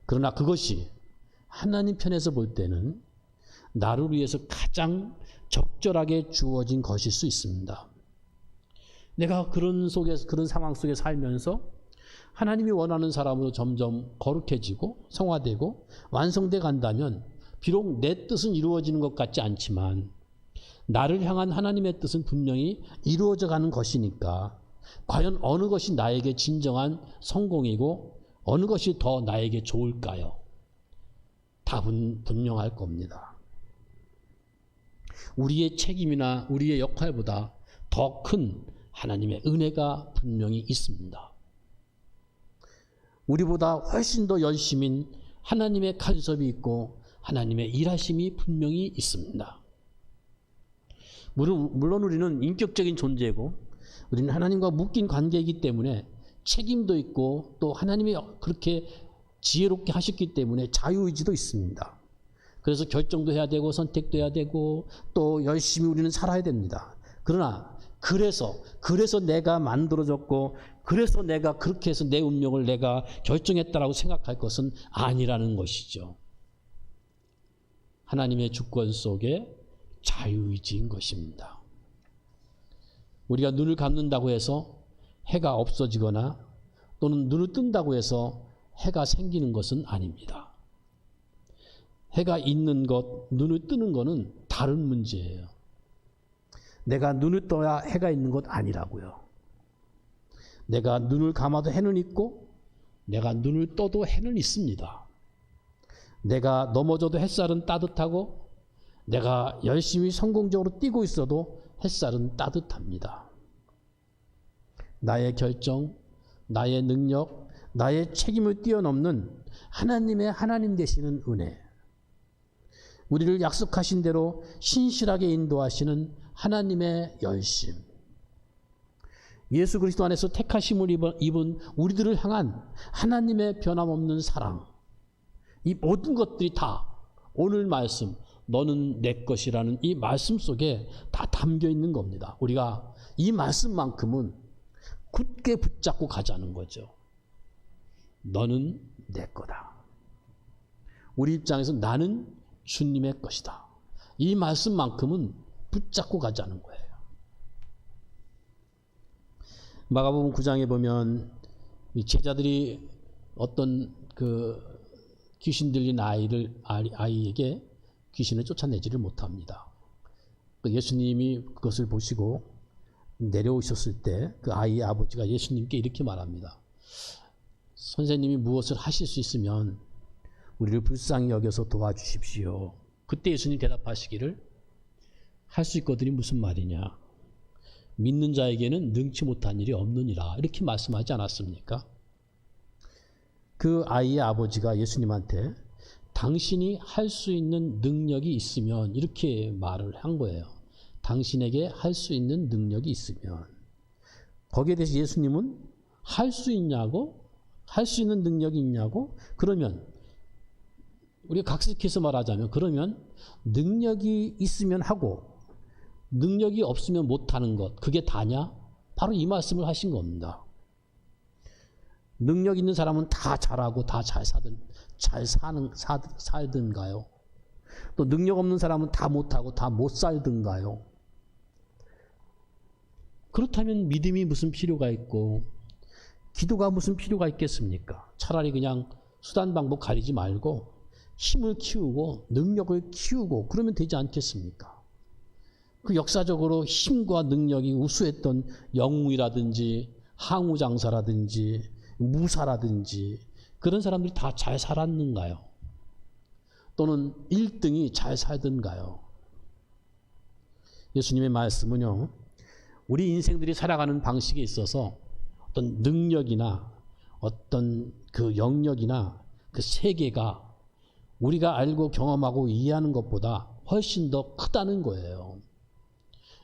그러나 그것이 하나님 편에서 볼 때는 나를 위해서 가장 적절하게 주어진 것일 수 있습니다. 내가 그런 상황 속에 살면서 하나님이 원하는 사람으로 점점 거룩해지고 성화되고 완성돼 간다면 비록 내 뜻은 이루어지는 것 같지 않지만 나를 향한 하나님의 뜻은 분명히 이루어져 가는 것이니까 과연 어느 것이 나에게 진정한 성공이고 어느 것이 더 나에게 좋을까요? 답은 분명할 겁니다. 우리의 책임이나 우리의 역할보다 더 큰 하나님의 은혜가 분명히 있습니다. 우리보다 훨씬 더 열심인 하나님의 간섭이 있고 하나님의 일하심이 분명히 있습니다. 물론 우리는 인격적인 존재고 우리는 하나님과 묶인 관계이기 때문에 책임도 있고 또 하나님이 그렇게 지혜롭게 하셨기 때문에 자유의지도 있습니다. 그래서 결정도 해야 되고 선택도 해야 되고 또 열심히 우리는 살아야 됩니다. 그러나 그래서 내가 만들어졌고 그래서 내가 그렇게 해서 내 운명을 내가 결정했다라고 생각할 것은 아니라는 것이죠. 하나님의 주권 속에 자유의지인 것입니다. 우리가 눈을 감는다고 해서 해가 없어지거나 또는 눈을 뜬다고 해서 해가 생기는 것은 아닙니다. 해가 있는 것, 눈을 뜨는 것은 다른 문제예요. 내가 눈을 떠야 해가 있는 것 아니라고요. 내가 눈을 감아도 해는 있고 내가 눈을 떠도 해는 있습니다. 내가 넘어져도 햇살은 따뜻하고 내가 열심히 성공적으로 뛰고 있어도 햇살은 따뜻합니다. 나의 결정, 나의 능력, 나의 책임을 뛰어넘는 하나님의 하나님 되시는 은혜, 우리를 약속하신 대로 신실하게 인도하시는 하나님의 열심, 예수 그리스도 안에서 택하심을 입은 우리들을 향한 하나님의 변함없는 사랑, 이 모든 것들이 다 오늘 말씀 너는 내 것이라는 이 말씀 속에 다 담겨 있는 겁니다. 우리가 이 말씀만큼은 굳게 붙잡고 가자는 거죠. 너는 내 거다. 우리 입장에서 나는 주님의 것이다. 이 말씀만큼은 붙잡고 가자는 거예요. 마가복음 9장에 보면 이 제자들이 어떤 귀신 들린 아이에게 귀신을 쫓아내지를 못합니다. 예수님이 그것을 보시고 내려오셨을 때 그 아이의 아버지가 예수님께 이렇게 말합니다. 선생님이 무엇을 하실 수 있으면 우리를 불쌍히 여겨서 도와주십시오. 그때 예수님 대답하시기를 할 수 있거든이 무슨 말이냐. 믿는 자에게는 능치 못한 일이 없느니라. 이렇게 말씀하지 않았습니까? 그 아이의 아버지가 예수님한테 당신이 할 수 있는 능력이 있으면 이렇게 말을 한 거예요. 당신에게 할 수 있는 능력이 있으면. 거기에 대해서 예수님은 할 수 있냐고? 할 수 있는 능력이 있냐고? 그러면 우리가 각색해서 말하자면 그러면 능력이 있으면 하고 능력이 없으면 못하는 것, 그게 다냐? 바로 이 말씀을 하신 겁니다. 능력 있는 사람은 다 잘하고 다 잘 살든가요? 또 능력 없는 사람은 다 못하고 다 못 살든가요? 그렇다면 믿음이 무슨 필요가 있고 기도가 무슨 필요가 있겠습니까? 차라리 그냥 수단 방법 가리지 말고 힘을 키우고 능력을 키우고 그러면 되지 않겠습니까? 그 역사적으로 힘과 능력이 우수했던 영웅이라든지 항우장사라든지 무사라든지 그런 사람들이 다 잘 살았는가요? 또는 1등이 잘 살던가요? 예수님의 말씀은요, 우리 인생들이 살아가는 방식에 있어서 어떤 능력이나 어떤 그 영역이나 그 세계가 우리가 알고 경험하고 이해하는 것보다 훨씬 더 크다는 거예요.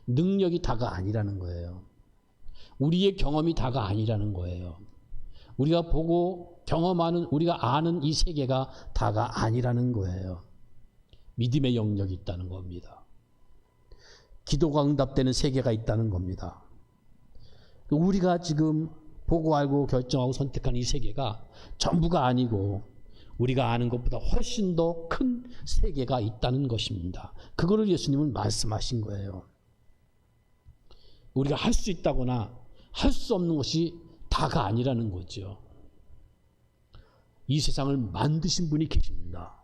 능력이 다가 아니라는 거예요. 우리의 경험이 다가 아니라는 거예요. 우리가 보고 경험하는, 우리가 아는 이 세계가 다가 아니라는 거예요. 믿음의 영역이 있다는 겁니다. 기도가 응답되는 세계가 있다는 겁니다. 우리가 지금 보고 알고 결정하고 선택하는 이 세계가 전부가 아니고 우리가 아는 것보다 훨씬 더 큰 세계가 있다는 것입니다. 그거를 예수님은 말씀하신 거예요. 우리가 할 수 있다거나 할 수 없는 것이 다가 아니라는 거죠. 이 세상을 만드신 분이 계십니다.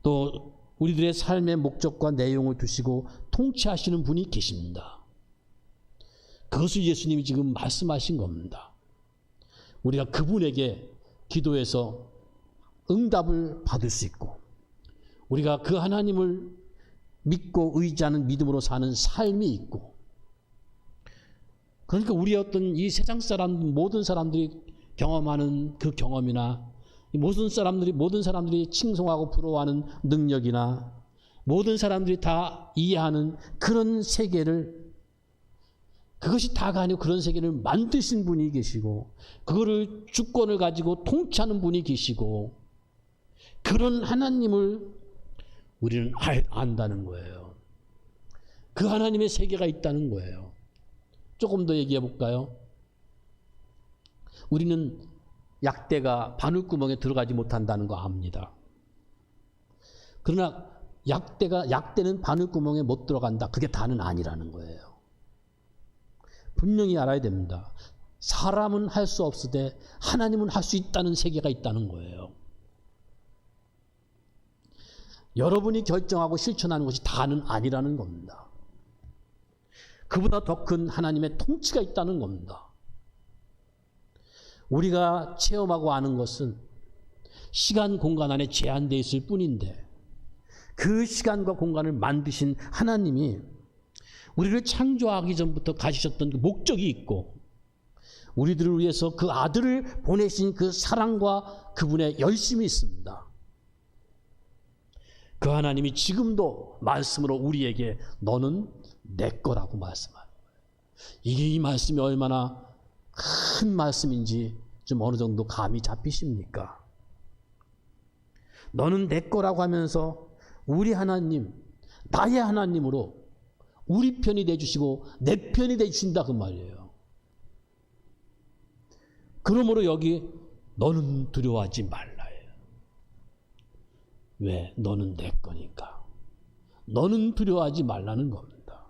또 우리들의 삶의 목적과 내용을 두시고 통치하시는 분이 계십니다. 그것을 예수님이 지금 말씀하신 겁니다. 우리가 그분에게 기도해서 응답을 받을 수 있고 우리가 그 하나님을 믿고 의지하는 믿음으로 사는 삶이 있고, 그러니까 우리의 어떤 이 세상 사람 모든 사람들이 경험하는 그 경험이나 모든 사람들이 칭송하고 부러워하는 능력이나 모든 사람들이 다 이해하는 그런 세계를, 그것이 다가 아니고 그런 세계를 만드신 분이 계시고 그거를 주권을 가지고 통치하는 분이 계시고 그런 하나님을 우리는 안다는 거예요. 그 하나님의 세계가 있다는 거예요. 조금 더 얘기해 볼까요? 우리는 약대가 바늘구멍에 들어가지 못한다는 거 압니다. 그러나 약대는 바늘구멍에 못 들어간다. 그게 다는 아니라는 거예요. 분명히 알아야 됩니다. 사람은 할 수 없으되 하나님은 할 수 있다는 세계가 있다는 거예요. 여러분이 결정하고 실천하는 것이 다는 아니라는 겁니다. 그보다 더 큰 하나님의 통치가 있다는 겁니다. 우리가 체험하고 아는 것은 시간, 공간 안에 제한되어 있을 뿐인데 그 시간과 공간을 만드신 하나님이 우리를 창조하기 전부터 가지셨던 그 목적이 있고 우리들을 위해서 그 아들을 보내신 그 사랑과 그분의 열심이 있습니다. 그 하나님이 지금도 말씀으로 우리에게 너는 내 거라고 말씀하는 거예요. 이 말씀이 얼마나 큰 말씀인지 좀 어느 정도 감이 잡히십니까? 너는 내 거라고 하면서 우리 하나님, 나의 하나님으로 우리 편이 돼주시고 내 편이 돼주신다 그 말이에요. 그러므로 여기 너는 두려워하지 말라예요. 왜? 너는 내 거니까. 너는 두려워하지 말라는 겁니다.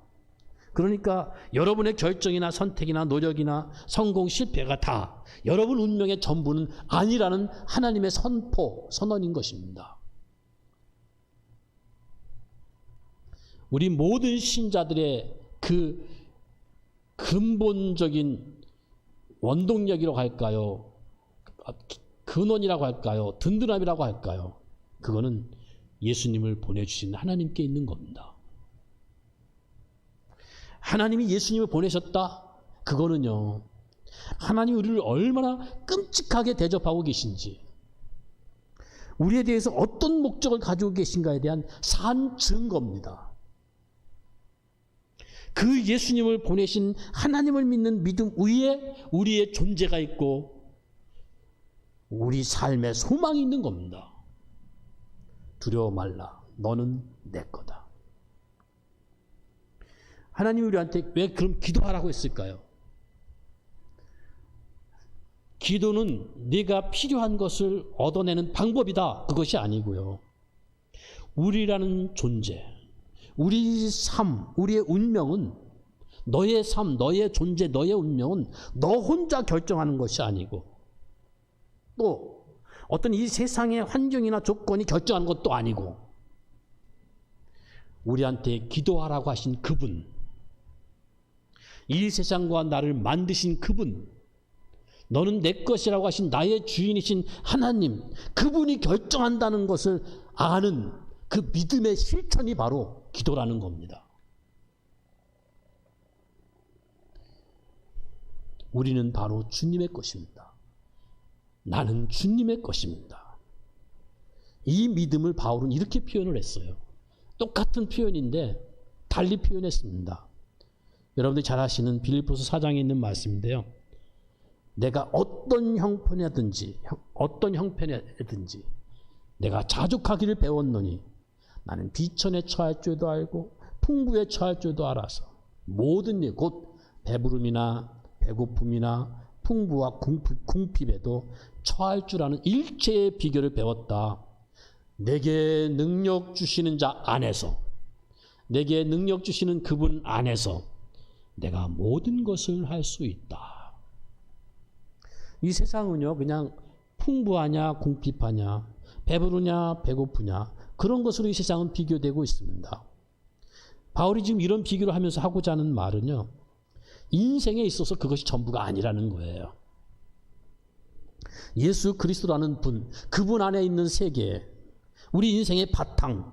그러니까 여러분의 결정이나 선택이나 노력이나 성공, 실패가 다 여러분 운명의 전부는 아니라는 하나님의 선언인 것입니다. 우리 모든 신자들의 그 근본적인 원동력이라고 할까요? 근원이라고 할까요? 든든함이라고 할까요? 그거는 예수님을 보내주신 하나님께 있는 겁니다. 하나님이 예수님을 보내셨다? 그거는요, 하나님이 우리를 얼마나 끔찍하게 대접하고 계신지, 우리에 대해서 어떤 목적을 가지고 계신가에 대한 산 증거입니다. 그 예수님을 보내신 하나님을 믿는 믿음 위에 우리의 존재가 있고 우리 삶의 소망이 있는 겁니다. 두려워 말라. 너는 내 거다. 하나님이 우리한테 왜 그럼 기도하라고 했을까요? 기도는 네가 필요한 것을 얻어내는 방법이다. 그것이 아니고요. 우리라는 존재, 우리 삶, 우리의 운명은, 너의 삶, 너의 존재, 너의 운명은 너 혼자 결정하는 것이 아니고 또 어떤 이 세상의 환경이나 조건이 결정하는 것도 아니고 우리한테 기도하라고 하신 그분, 이 세상과 나를 만드신 그분, 너는 내 것이라고 하신 나의 주인이신 하나님, 그분이 결정한다는 것을 아는 그 믿음의 실천이 바로 기도라는 겁니다. 우리는 바로 주님의 것입니다. 나는 주님의 것입니다. 이 믿음을 바울은 이렇게 표현을 했어요. 똑같은 표현인데 달리 표현했습니다. 여러분들이 잘 아시는 빌립보서 4장에 있는 말씀인데요. 내가 어떤 형편이든지 내가 자족하기를 배웠노니 나는 비천에 처할 줄도 알고 풍부에 처할 줄도 알아서 모든 일 곧 배부름이나 배고픔이나 풍부와 궁핍에도 처할 줄 아는 일체의 비결을 배웠다. 내게 능력 주시는 자 안에서, 내게 능력 주시는 그분 안에서 내가 모든 것을 할 수 있다. 이 세상은요, 그냥 풍부하냐 궁핍하냐 배부르냐 배고프냐 그런 것으로 이 세상은 비교되고 있습니다. 바울이 지금 이런 비교를 하면서 하고자 하는 말은요, 인생에 있어서 그것이 전부가 아니라는 거예요. 예수 그리스도라는 분, 그분 안에 있는 세계, 우리 인생의 바탕,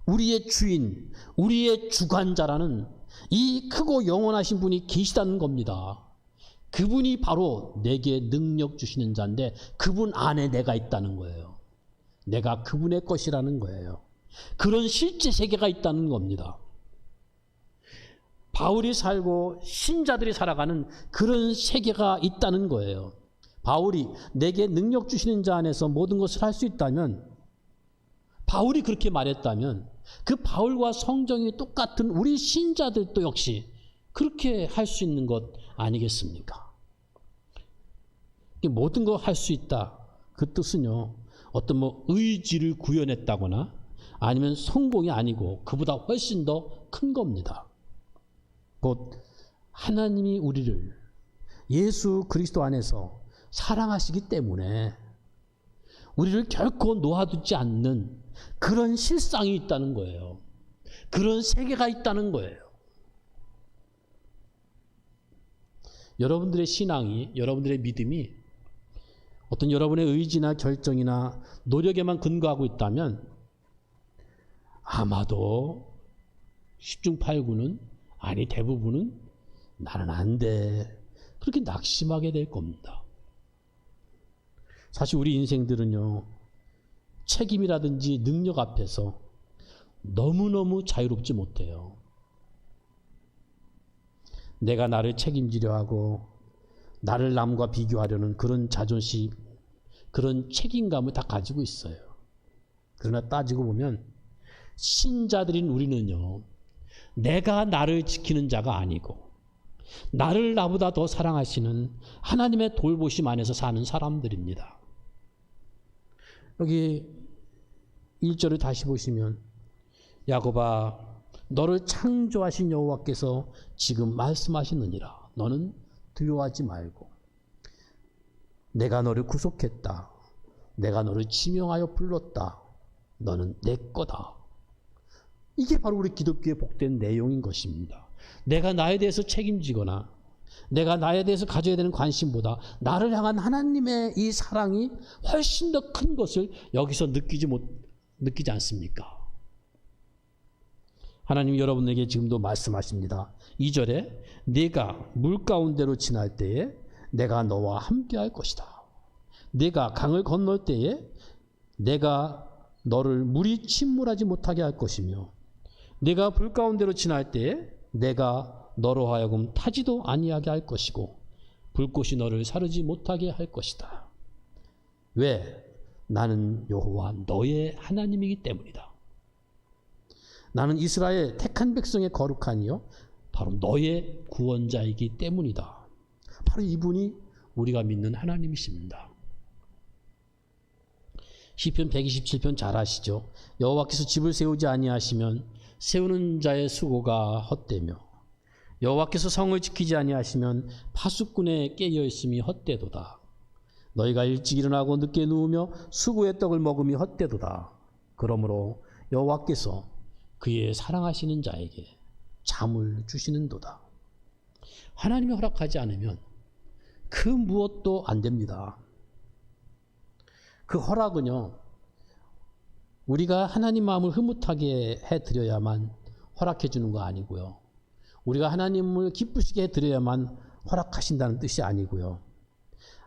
우리의 주인, 우리의 주관자라는 이 크고 영원하신 분이 계시다는 겁니다. 그분이 바로 내게 능력 주시는 자인데 그분 안에 내가 있다는 거예요. 내가 그분의 것이라는 거예요. 그런 실제 세계가 있다는 겁니다. 바울이 살고 신자들이 살아가는 그런 세계가 있다는 거예요. 바울이 내게 능력 주시는 자 안에서 모든 것을 할 수 있다면, 바울이 그렇게 말했다면 그 바울과 성정이 똑같은 우리 신자들도 역시 그렇게 할 수 있는 것 아니겠습니까? 모든 거 할 수 있다. 그 뜻은요, 어떤 의지를 구현했다거나 아니면 성공이 아니고 그보다 훨씬 더 큰 겁니다. 곧 하나님이 우리를 예수 그리스도 안에서 사랑하시기 때문에 우리를 결코 놓아두지 않는 그런 실상이 있다는 거예요. 그런 세계가 있다는 거예요. 여러분들의 신앙이, 여러분들의 믿음이 어떤 여러분의 의지나 결정이나 노력에만 근거하고 있다면 아마도 10중 8구는, 아니 대부분은 나는 안 돼, 그렇게 낙심하게 될 겁니다. 사실 우리 인생들은요, 책임이라든지 능력 앞에서 너무너무 자유롭지 못해요. 내가 나를 책임지려 하고 나를 남과 비교하려는 그런 자존심, 그런 책임감을 다 가지고 있어요. 그러나 따지고 보면 신자들인 우리는요, 내가 나를 지키는 자가 아니고 나를 나보다 더 사랑하시는 하나님의 돌보심 안에서 사는 사람들입니다. 여기 1절을 다시 보시면, 야곱아 너를 창조하신 여호와께서 지금 말씀하시느니라. 너는 두려워하지 말고 내가 너를 구속했다. 내가 너를 지명하여 불렀다. 너는 내 거다. 이게 바로 우리 기독교의 복된 내용인 것입니다. 내가 나에 대해서 책임지거나 내가 나에 대해서 가져야 되는 관심보다 나를 향한 하나님의 이 사랑이 훨씬 더 큰 것을 여기서 느끼지 않습니까? 하나님 여러분에게 지금도 말씀하십니다. 2절에 네가 물 가운데로 지날 때에 내가 너와 함께 할 것이다. 네가 강을 건널 때에 내가 너를 물이 침몰하지 못하게 할 것이며 네가 불 가운데로 지날 때에 내가 너로 하여금 타지도 아니하게 할 것이고 불꽃이 너를 사르지 못하게 할 것이다. 왜? 나는 여호와 너의 하나님이기 때문이다. 나는 이스라엘 택한 백성의 거룩하니요 바로 너의 구원자이기 때문이다. 바로 이분이 우리가 믿는 하나님이십니다. 시편 127편 잘 아시죠? 여호와께서 집을 세우지 아니하시면 세우는 자의 수고가 헛되며 여호와께서 성을 지키지 아니하시면 파수꾼의 깨어 있음이 헛되도다. 너희가 일찍 일어나고 늦게 누우며 수고의 떡을 먹음이 헛되도다. 그러므로 여호와께서 그의 사랑하시는 자에게 잠을 주시는도다. 하나님이 허락하지 않으면 그 무엇도 안 됩니다. 그 허락은요, 우리가 하나님 마음을 흐뭇하게 해드려야만 허락해 주는 거 아니고요. 우리가 하나님을 기쁘시게 해드려야만 허락하신다는 뜻이 아니고요.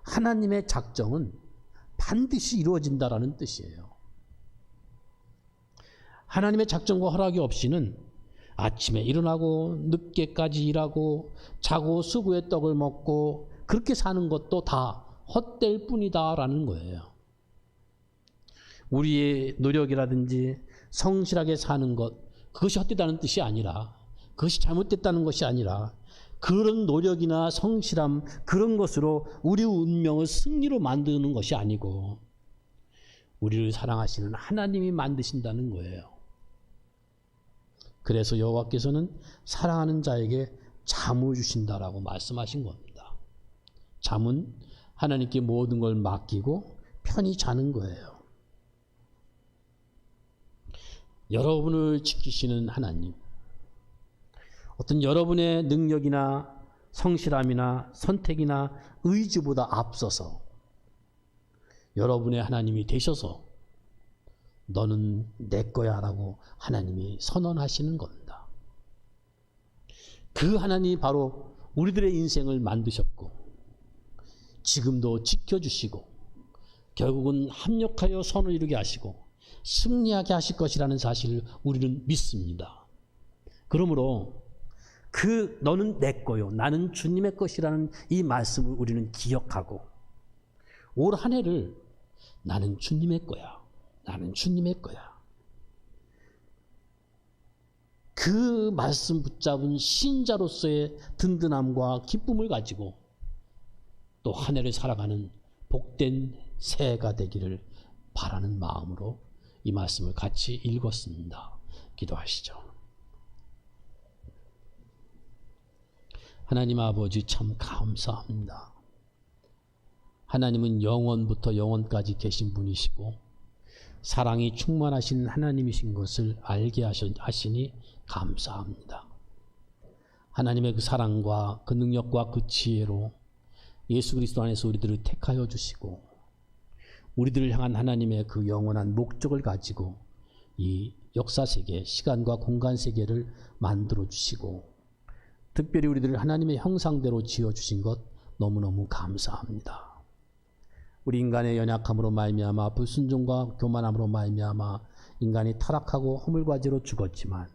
하나님의 작정은 반드시 이루어진다라는 뜻이에요. 하나님의 작정과 허락이 없이는 아침에 일어나고 늦게까지 일하고 자고 수구의 떡을 먹고 그렇게 사는 것도 다 헛될 뿐이다라는 거예요. 우리의 노력이라든지 성실하게 사는 것, 그것이 헛되다는 뜻이 아니라, 그것이 잘못됐다는 것이 아니라, 그런 노력이나 성실함, 그런 것으로 우리 운명을 승리로 만드는 것이 아니고 우리를 사랑하시는 하나님이 만드신다는 거예요. 그래서 여호와께서는 사랑하는 자에게 잠을 주신다라고 말씀하신 겁니다. 잠은 하나님께 모든 걸 맡기고 편히 자는 거예요. 여러분을 지키시는 하나님, 어떤 여러분의 능력이나 성실함이나 선택이나 의지보다 앞서서 여러분의 하나님이 되셔서 너는 내 거야 라고 하나님이 선언하시는 겁니다. 그 하나님이 바로 우리들의 인생을 만드셨고 지금도 지켜주시고 결국은 합력하여 선을 이루게 하시고 승리하게 하실 것이라는 사실을 우리는 믿습니다. 그러므로 그 너는 내 거요 나는 주님의 것이라는 이 말씀을 우리는 기억하고 올 한 해를 나는 주님의 거야, 나는 주님의 거야, 그 말씀 붙잡은 신자로서의 든든함과 기쁨을 가지고 또 한 해를 살아가는 복된 새해가 되기를 바라는 마음으로 이 말씀을 같이 읽었습니다. 기도하시죠. 하나님 아버지 참 감사합니다. 하나님은 영원부터 영원까지 계신 분이시고 사랑이 충만하신 하나님이신 것을 알게 하시니 감사합니다. 하나님의 그 사랑과 그 능력과 그 지혜로 예수 그리스도 안에서 우리들을 택하여 주시고 우리들을 향한 하나님의 그 영원한 목적을 가지고 이 역사세계, 시간과 공간세계를 만들어 주시고 특별히 우리들을 하나님의 형상대로 지어주신 것 너무너무 감사합니다. 우리 인간의 연약함으로 말미암아 불순종과 교만함으로 말미암아 인간이 타락하고 허물과제로 죽었지만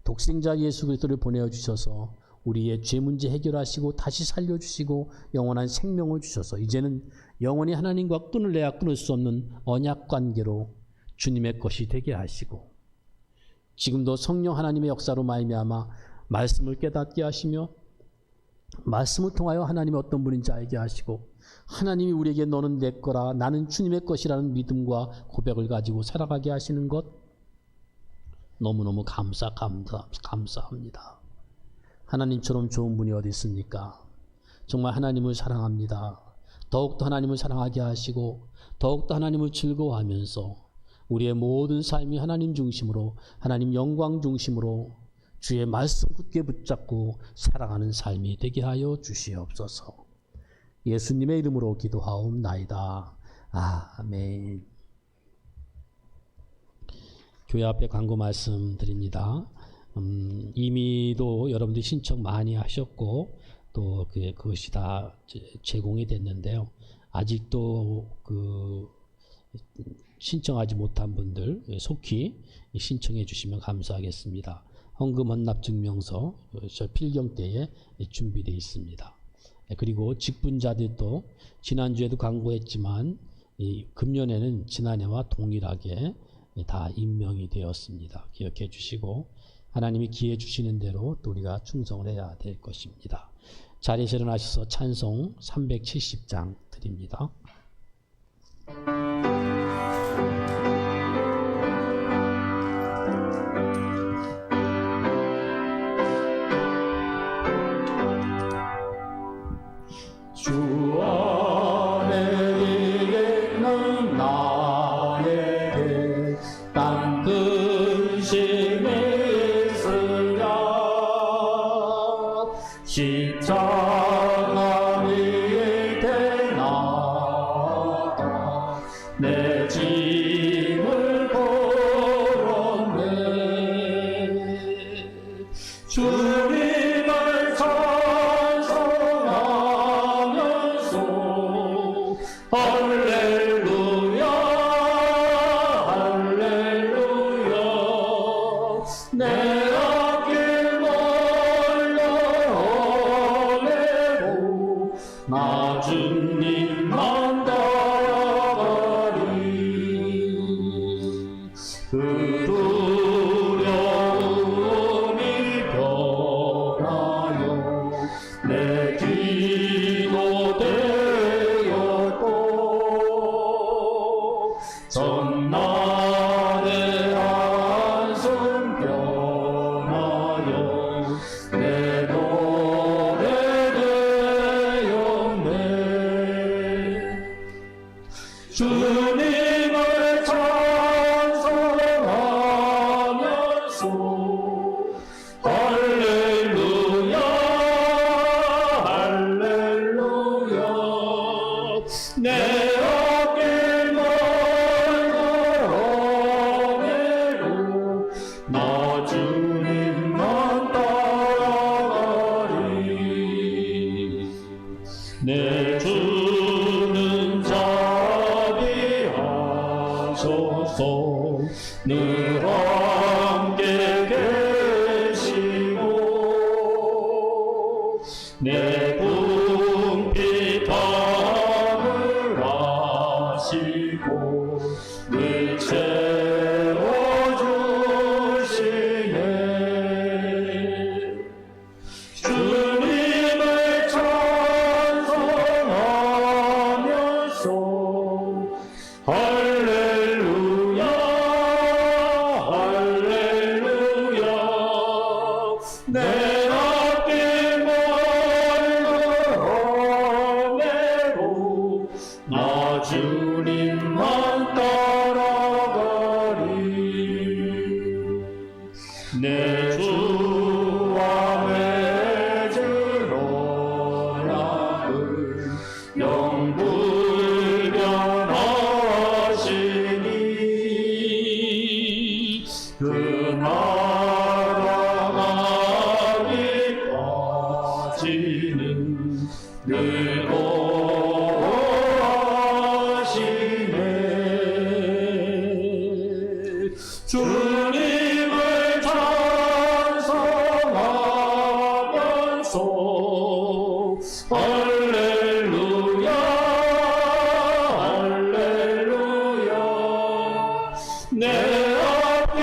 독생자 예수 그리스도를 보내주셔서 우리의 죄 문제 해결하시고 다시 살려주시고 영원한 생명을 주셔서 이제는 영원히 하나님과 끊을 내야 끊을 수 없는 언약 관계로 주님의 것이 되게 하시고 지금도 성령 하나님의 역사로 말미암아 말씀을 깨닫게 하시며 말씀을 통하여 하나님이 어떤 분인지 알게 하시고 하나님이 우리에게 너는 내 거라 나는 주님의 것이라는 믿음과 고백을 가지고 살아가게 하시는 것 너무너무 감사합니다. 하나님처럼 좋은 분이 어디 있습니까? 정말 하나님을 사랑합니다. 더욱더 하나님을 사랑하게 하시고 더욱더 하나님을 즐거워하면서 우리의 모든 삶이 하나님 중심으로 하나님 영광 중심으로 주의 말씀 굳게 붙잡고 살아가는 삶이 되게 하여 주시옵소서. 예수님의 이름으로 기도하옵나이다. 아멘. 교회 앞에 광고 말씀드립니다. 이미도 여러분들이 신청 많이 하셨고 또 그것이 다 제공이 됐는데요. 아직도 신청하지 못한 분들 속히 신청해 주시면 감사하겠습니다. 헌금 헌납 증명서 저 필경 때에 준비되어 있습니다. 그리고 직분자들도 지난주에도 광고했지만 금년에는 지난해와 동일하게 다 임명이 되었습니다. 기억해 주시고 하나님이 기회 주시는 대로 또 우리가 충성을 해야 될 것입니다. 자리에서 일어나셔서 찬송 370장 드립니다.
주 안에 있는 나에게 땅 근심 십자가 위에 대나가 내 짐을 걸었네. 주님을 찬송하면서 할렐루야 할렐루야 내 앞길 멀려내고 나 주님만 따라가리. 그 두려움이 변하여 내 기도 되었고 전날의 한숨 변하여 내 노래 되었네. 주님을 찬송하면서 할렐루야 할렐루야 내 앞길 멀어내고 나 주님만 따라가리. 내 주는 자비하소서 늘 함께 계시고 내 궁핍 담으라시고 늘 채워주시네. 주님을 찬송하면서 할렐루야 할렐루야 내 앞길 멀어내고 나 주님만 따라가리. 내 주와 맺을 언약을 영불변하시니 그 나라 가기까지는 늘 거하시네. 주님을 찬송하면서 할렐루야 할렐루야 내 앞길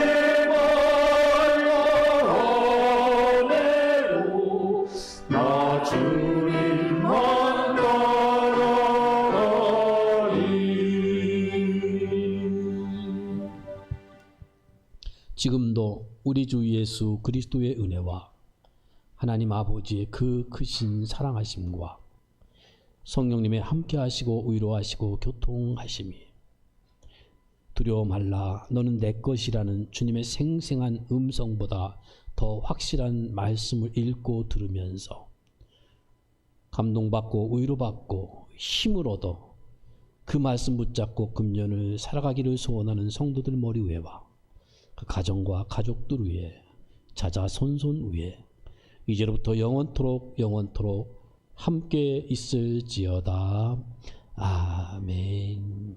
멀어내고 나 주님만 따라가리.
지금도 우리 주 예수 그리스도의 은혜와 하나님 아버지의 그 크신 사랑하심과 성령님의 함께하시고 위로하시고 교통하심이 두려워 말라 너는 내 것이라는 주님의 생생한 음성보다 더 확실한 말씀을 읽고 들으면서 감동받고 위로받고 힘을 얻어 그 말씀 붙잡고 금년을 살아가기를 소원하는 성도들 머리 위에와 그 가정과 가족들 위에 자자손손 위에 이제로부터 영원토록 함께 있을지어다. 아멘.